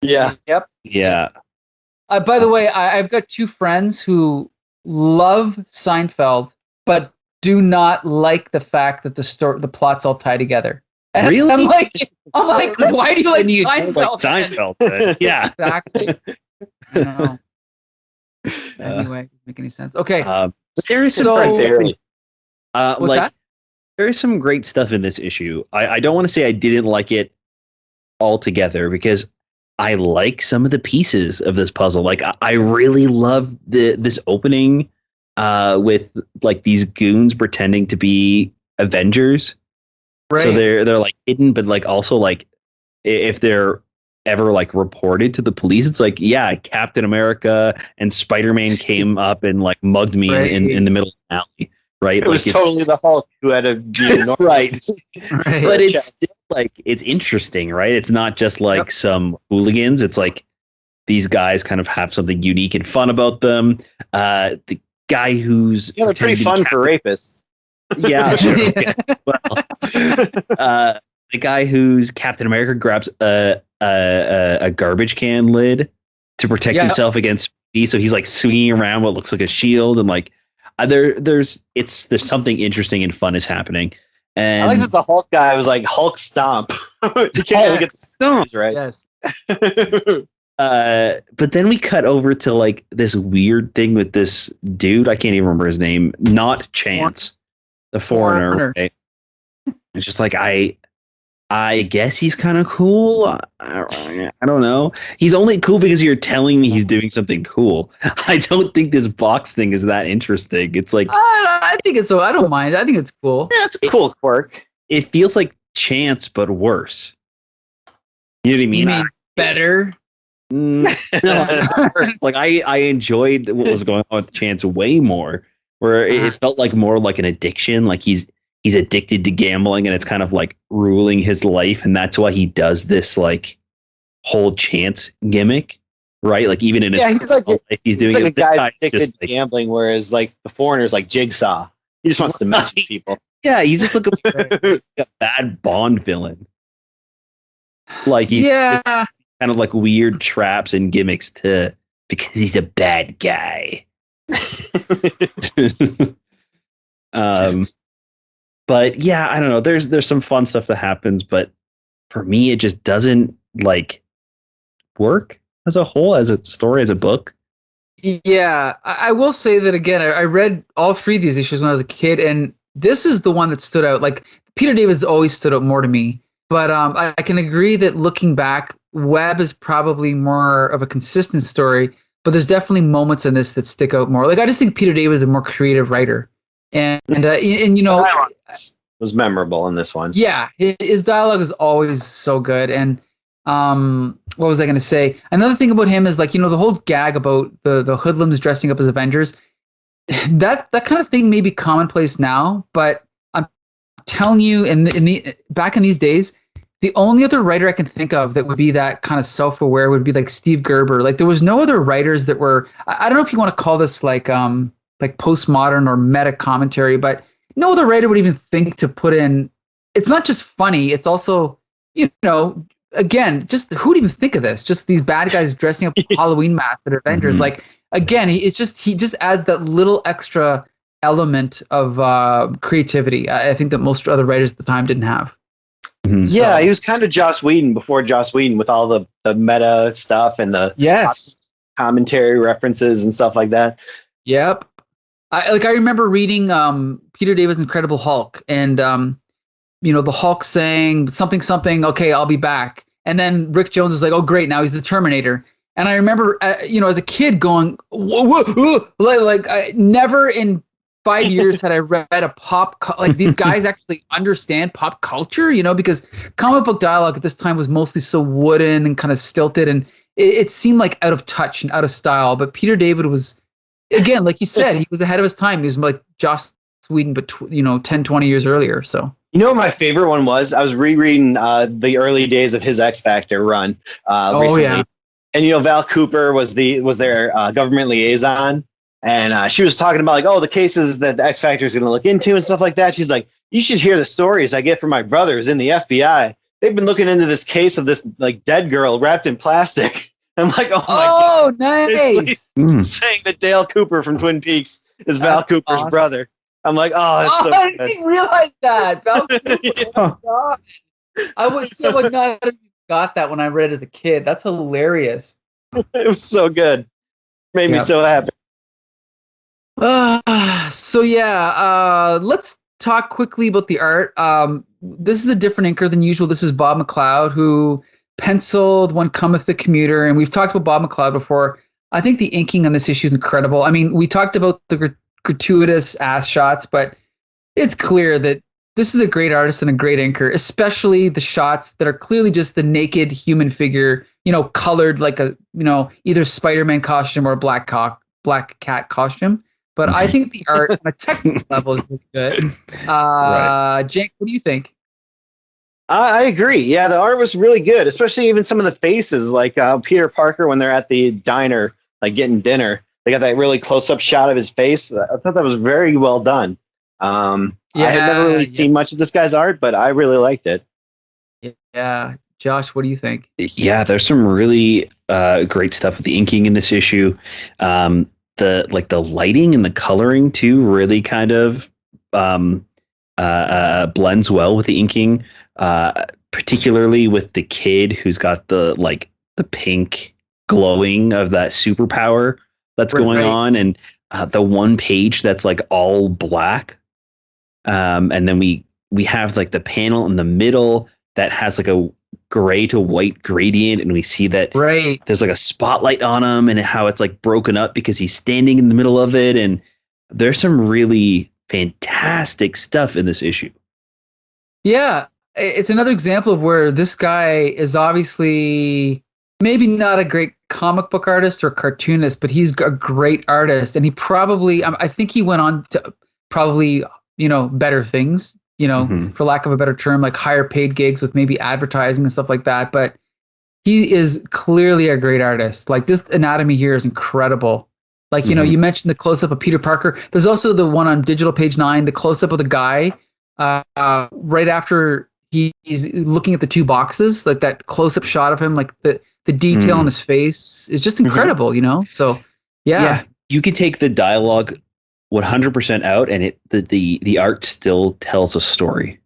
Speaker 3: Yeah.
Speaker 1: Yep.
Speaker 2: Yeah.
Speaker 1: By the way, I've got 2 friends who love Seinfeld, but do not like the fact that the plots all tie together. And
Speaker 2: really?
Speaker 1: I'm like, why do you like Seinfeld?
Speaker 2: Seinfeld. Yeah.
Speaker 1: Exactly. I know. Anyway, doesn't make any sense. Okay.
Speaker 2: There is some there is some great stuff in this issue. I don't want to say I didn't like it altogether because I like some of the pieces of this puzzle. Like I really love this opening with like these goons pretending to be Avengers. Right. So they're like hidden, but like also like if they're ever like reported to the police, it's like, yeah, Captain America and Spider-Man came up and like mugged me in the middle of the alley. Right.
Speaker 3: It was totally the Hulk who had to be
Speaker 2: right. But it's still like, it's interesting, right? It's not just like some hooligans. It's like these guys kind of have something unique and fun about them. The guy who's
Speaker 3: they're pretty fun for rapists.
Speaker 2: Yeah, sure. Okay. Well, the guy who's Captain America grabs a garbage can lid to protect himself against so he's like swinging around what looks like a shield, and like there's something interesting and fun is happening. And
Speaker 3: I like that the Hulk guy was like Hulk stomp. You can't really get
Speaker 2: stomp,
Speaker 3: right.
Speaker 1: Yes.
Speaker 2: But then we cut over to like this weird thing with this dude. I can't even remember his name. Not Chance, the foreigner. Right? It's just like I guess he's kind of cool. I don't know. He's only cool because you're telling me he's doing something cool. I don't think this box thing is that interesting. It's like
Speaker 1: I think it's so. I don't mind. I think it's cool.
Speaker 3: Yeah, it's a cool quirk.
Speaker 2: It feels like Chance, but worse. You know what I mean?
Speaker 1: You mean better?
Speaker 2: Like I enjoyed what was going on with Chance way more. Where it felt like more like an addiction. Like he's addicted to gambling, and it's kind of like ruling his life, and that's why he does this like whole Chance gimmick, right? Like even in his
Speaker 3: he's like
Speaker 2: life, he's doing
Speaker 3: like a guy addicted
Speaker 2: just,
Speaker 3: to
Speaker 2: like,
Speaker 3: gambling, whereas like the foreigner's like Jigsaw. He just wants to mess with people.
Speaker 2: Yeah, he's just like a bad Bond villain. Like he's just kind of like weird traps and gimmicks to because he's a bad guy. But yeah, I don't know. There's some fun stuff that happens, but for me, it just doesn't like work as a whole, as a story, as a book.
Speaker 1: Yeah, I will say that again. I read all three of these issues when I was a kid, and this is the one that stood out. Like Peter David's always stood out more to me, but I can agree that looking back, Webb is probably more of a consistent story. But there's definitely moments in this that stick out more. Like I just think Peter David is a more creative writer, and you know,
Speaker 3: was memorable in this one.
Speaker 1: Yeah, his dialogue is always so good. And what was I going to say? Another thing about him is like, you know, the whole gag about the hoodlums dressing up as Avengers. That kind of thing may be commonplace now, but I'm telling you, back in these days, the only other writer I can think of that would be that kind of self-aware would be like Steve Gerber. Like there was no other writers that were. I don't know if you want to call this like postmodern or meta commentary, but no other writer would even think to put in. It's not just funny; it's also, you know, again, just who'd even think of this? Just these bad guys dressing up Halloween masks at Avengers. Mm-hmm. Like again, he just adds that little extra element of creativity. I think that most other writers at the time didn't have.
Speaker 3: Mm-hmm. Yeah, he was kind of Joss Whedon before Joss Whedon with all the meta stuff and the commentary references and stuff like that.
Speaker 1: Yep. I remember reading Peter David's Incredible Hulk, and you know, the Hulk saying something, okay, I'll be back. And then Rick Jones is like, oh, great, now he's the Terminator. And I remember, you know, as a kid going, whoa, like I never in 5 years had I read a like these guys actually understand pop culture, you know, because comic book dialogue at this time was mostly so wooden and kind of stilted, and it seemed like out of touch and out of style. But Peter David was, again, like you said, he was ahead of his time. He was like Joss Whedon, but 10, 20 years earlier. So.
Speaker 3: You know what my favorite one was? I was rereading the early days of his X Factor run recently. Yeah. And you know, Val Cooper was their government liaison, and she was talking about like, oh, the cases that the X Factor is going to look into and stuff like that. She's like, you should hear the stories I get from my brothers in the FBI. They've been looking into this case of this like dead girl wrapped in plastic. I'm like, oh my god!
Speaker 1: Nice.
Speaker 3: Saying that Dale Cooper from Twin Peaks is Val Cooper's brother. I'm like, oh, that's so
Speaker 1: I
Speaker 3: good.
Speaker 1: didn't realize that. Val Cooper, oh my god. I would not have got that when I read it as a kid. That's hilarious.
Speaker 3: It was so good. Made me so happy.
Speaker 1: So yeah, let's talk quickly about the art. This is a different inker than usual. This is Bob McLeod, who penciled When Cometh the Commuter, and we've talked about Bob McLeod before. I think the inking on this issue is incredible. I mean, we talked about the gratuitous ass shots, but it's clear that this is a great artist and a great inker, especially the shots that are clearly just the naked human figure, you know, colored like a, you know, either Spider-Man costume or a black cat costume. But I think the art on a technical level is really good. Right. Jake, what do you think?
Speaker 3: I agree. Yeah, the art was really good, especially even some of the faces, like Peter Parker when they're at the diner, like getting dinner. They got that really close-up shot of his face. I thought that was very well done. I had never really seen much of this guy's art, but I really liked it.
Speaker 1: Yeah. Josh, what do you think?
Speaker 2: Yeah, there's some really great stuff with the inking in this issue. The lighting and the coloring too really kind of blends well with the inking, particularly with the kid who's got the pink glowing of that superpower that's going on, and the one page that's like all black, and then we have like the panel in the middle that has like a gray to white gradient, and we see that there's like a spotlight on him and how it's like broken up because he's standing in the middle of it, and there's some really fantastic stuff in this issue.
Speaker 1: Yeah, it's another example of where this guy is obviously maybe not a great comic book artist or cartoonist, but he's a great artist, and he probably, I think he went on to probably, better things, for lack of a better term, like higher paid gigs with maybe advertising and stuff like that. But he is clearly a great artist. Like, this anatomy here is incredible. Like, you mentioned the close-up of Peter Parker. There's also the one on digital page 9, the close-up of the guy right after he's looking at the two boxes, like that close-up shot of him, like the detail on his face is just incredible, So, yeah.
Speaker 2: You can take the dialogue 100% out, and the art still tells a story.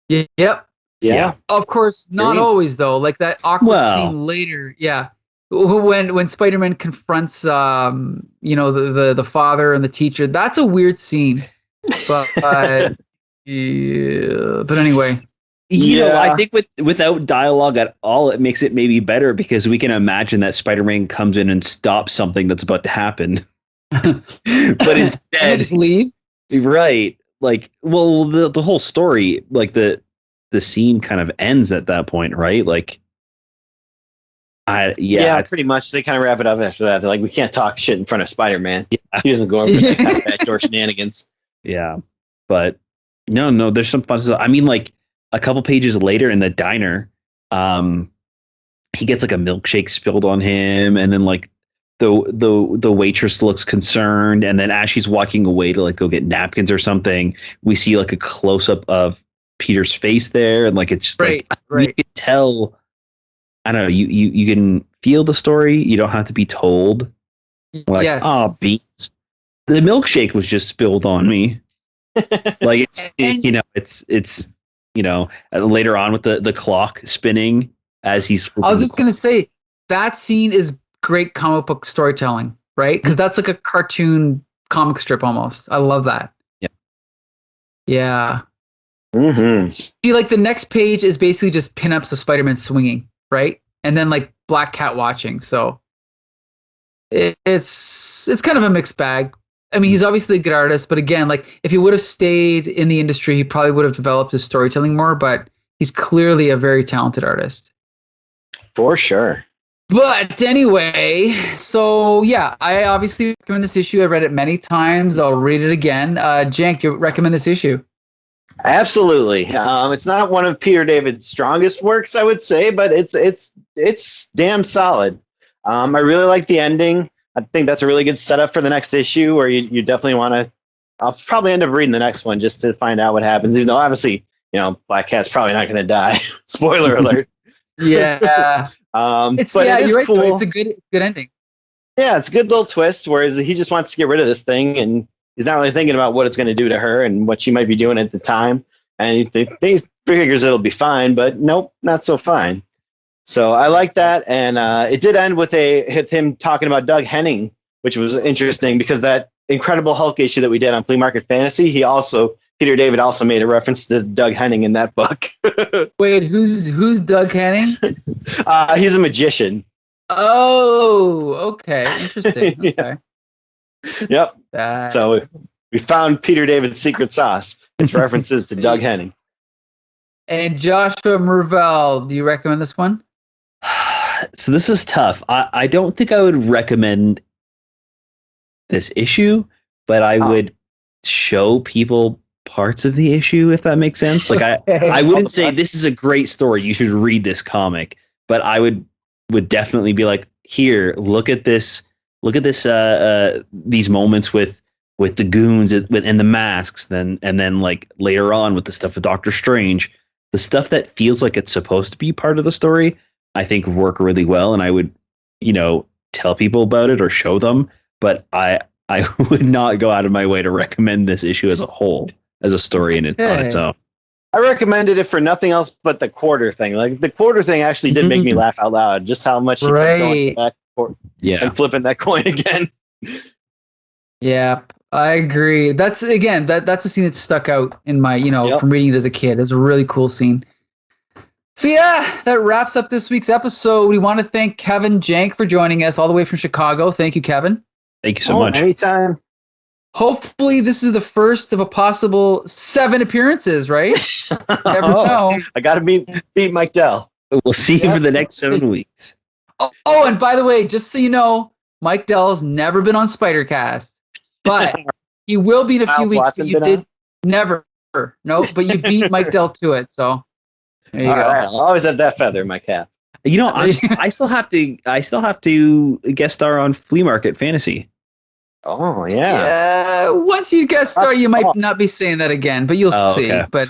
Speaker 1: Yep.
Speaker 2: Yeah.
Speaker 1: Of course, not always though. Like that awkward scene later. Yeah. When Spider-Man confronts the father and the teacher, that's a weird scene. But but anyway.
Speaker 2: I think without dialogue at all, it makes it maybe better, because we can imagine that Spider-Man comes in and stops something that's about to happen. But instead
Speaker 1: just leave.
Speaker 2: Right. Like, well, the whole story, like the scene kind of ends at that point, right? Like,
Speaker 3: pretty much. They kind of wrap it up after that. They're like, we can't talk shit in front of Spider-Man. Yeah. He doesn't go over the kind of backdoor shenanigans.
Speaker 2: Yeah. But no, there's some fun stuff. I mean, like, a couple pages later in the diner, he gets like a milkshake spilled on him, and then like the waitress looks concerned, and then as she's walking away to like go get napkins or something, we see like a close up of Peter's face there, and like it's just you can tell. I don't know. You can feel the story. You don't have to be told. Like, oh, beans. The milkshake was just spilled on me. Like it's later on with the clock spinning as he's.
Speaker 1: I was just gonna say that scene is great comic book storytelling, right? Because that's like a cartoon comic strip almost. I love that. Yeah.
Speaker 3: Mm-hmm.
Speaker 1: See, like the next page is basically just pinups of Spider-Man swinging, right? And then like Black Cat watching. So it's kind of a mixed bag. I mean, he's obviously a good artist, but again, like if he would have stayed in the industry, he probably would have developed his storytelling more, but he's clearly a very talented artist.
Speaker 3: For sure.
Speaker 1: But anyway, so yeah, I obviously recommend this issue. I've read it many times. I'll read it again. Jank, do you recommend this issue?
Speaker 3: Absolutely. It's not one of Peter David's strongest works, I would say, but it's damn solid. I really like the ending. I think that's a really good setup for the next issue, where you definitely want to. I'll probably end up reading the next one just to find out what happens, even though obviously, Black Cat's probably not going to die. Spoiler alert.
Speaker 1: Yeah.
Speaker 3: But
Speaker 1: you're right.
Speaker 3: Cool.
Speaker 1: It's a good ending.
Speaker 3: Yeah, it's a good little twist, whereas he just wants to get rid of this thing, and he's not really thinking about what it's going to do to her and what she might be doing at the time. And he figures it'll be fine, but nope, not so fine. So I like that. And it did end with him talking about Doug Henning, which was interesting because that Incredible Hulk issue that we did on Flea Market Fantasy, Peter David also made a reference to Doug Henning in that book.
Speaker 1: Wait, who's Doug Henning?
Speaker 3: He's a magician.
Speaker 1: Oh, okay. Interesting. Okay.
Speaker 3: Yep. So we found Peter David's secret sauce. It's references to Doug Henning.
Speaker 1: And Joshua Mervell, do you recommend this one?
Speaker 2: So this is tough. I don't think I would recommend this issue, but I would show people parts of the issue, if that makes sense. Like I wouldn't say this is a great story, you should read this comic, but I would definitely be like, here, look at this, these moments with the goons and the masks, and then like later on with the stuff with Doctor Strange, the stuff that feels like it's supposed to be part of the story, I think work really well. And I would, tell people about it or show them, but I would not go out of my way to recommend this issue as a whole, as a story on its own.
Speaker 3: I recommended it for nothing else but the quarter thing. Like the quarter thing actually did make me laugh out loud. Just how much he kept going back and flipping that coin again.
Speaker 1: Yeah, I agree. That's that's a scene that stuck out in my from reading it as a kid. It's a really cool scene. So yeah, that wraps up this week's episode. We want to thank Kevin Jank for joining us all the way from Chicago. Thank you, Kevin.
Speaker 2: Thank you so much.
Speaker 3: Anytime.
Speaker 1: Hopefully, this is the first of a possible 7 appearances, right? Never know.
Speaker 3: I got to beat Mike Dell.
Speaker 2: We'll see you for the next 7 weeks.
Speaker 1: Oh, and by the way, just so you know, Mike Dell's never been on Spidercast, but he will be in a few weeks. But you did never. No, but you beat Mike Dell to it. So there you go.
Speaker 3: Right. I'll always have that feather in my cap.
Speaker 2: I still have to guest star on Flea Market Fantasy.
Speaker 3: Oh yeah.
Speaker 1: Once you guest star, you might not be saying that again, but you'll see. Okay. But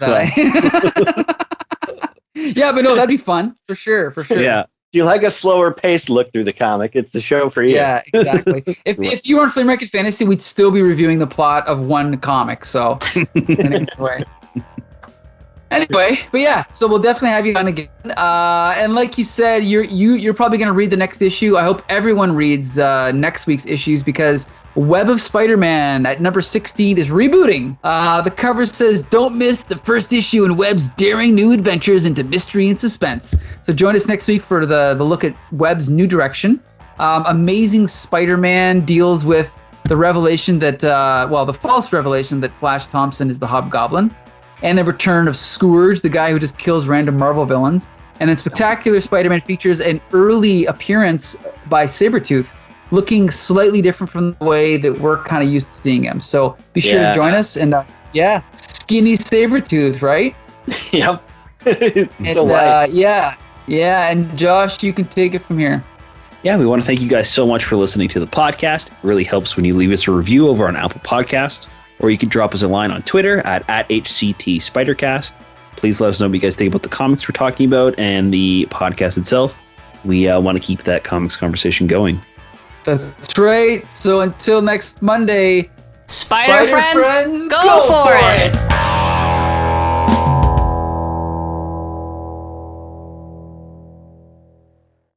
Speaker 1: yeah, but no, that'd be fun for sure.
Speaker 2: Yeah.
Speaker 3: If you like a slower pace look through the comic, it's the show for you.
Speaker 1: Yeah, exactly. If you were on Flea Market Fantasy, we'd still be reviewing the plot of one comic. So Anyway, but yeah, so we'll definitely have you on again. And like you said, you're probably going to read the next issue. I hope everyone reads the next week's issues because Web of Spider-Man at number 16 is rebooting. The cover says, "Don't miss the first issue in Web's daring new adventures into mystery and suspense." So join us next week for the look at Web's new direction. Amazing Spider-Man deals with the revelation that, the false revelation that Flash Thompson is the Hobgoblin. And the return of Scourge, the guy who just kills random Marvel villains. And then Spectacular Spider-Man features an early appearance by Sabretooth, looking slightly different from the way that we're kind of used to seeing him. So be sure to join us. And skinny Sabretooth, right?
Speaker 3: Yep.
Speaker 1: Yeah. And Josh, you can take it from here.
Speaker 2: Yeah, we want to thank you guys so much for listening to the podcast. It really helps when you leave us a review over on Apple Podcasts. Or you can drop us a line on Twitter at HCT Spidercast. Please let us know what you guys think about the comics we're talking about and the podcast itself. We want to keep that comics conversation going.
Speaker 1: That's right. So until next Monday,
Speaker 4: Spider Friends, go for it.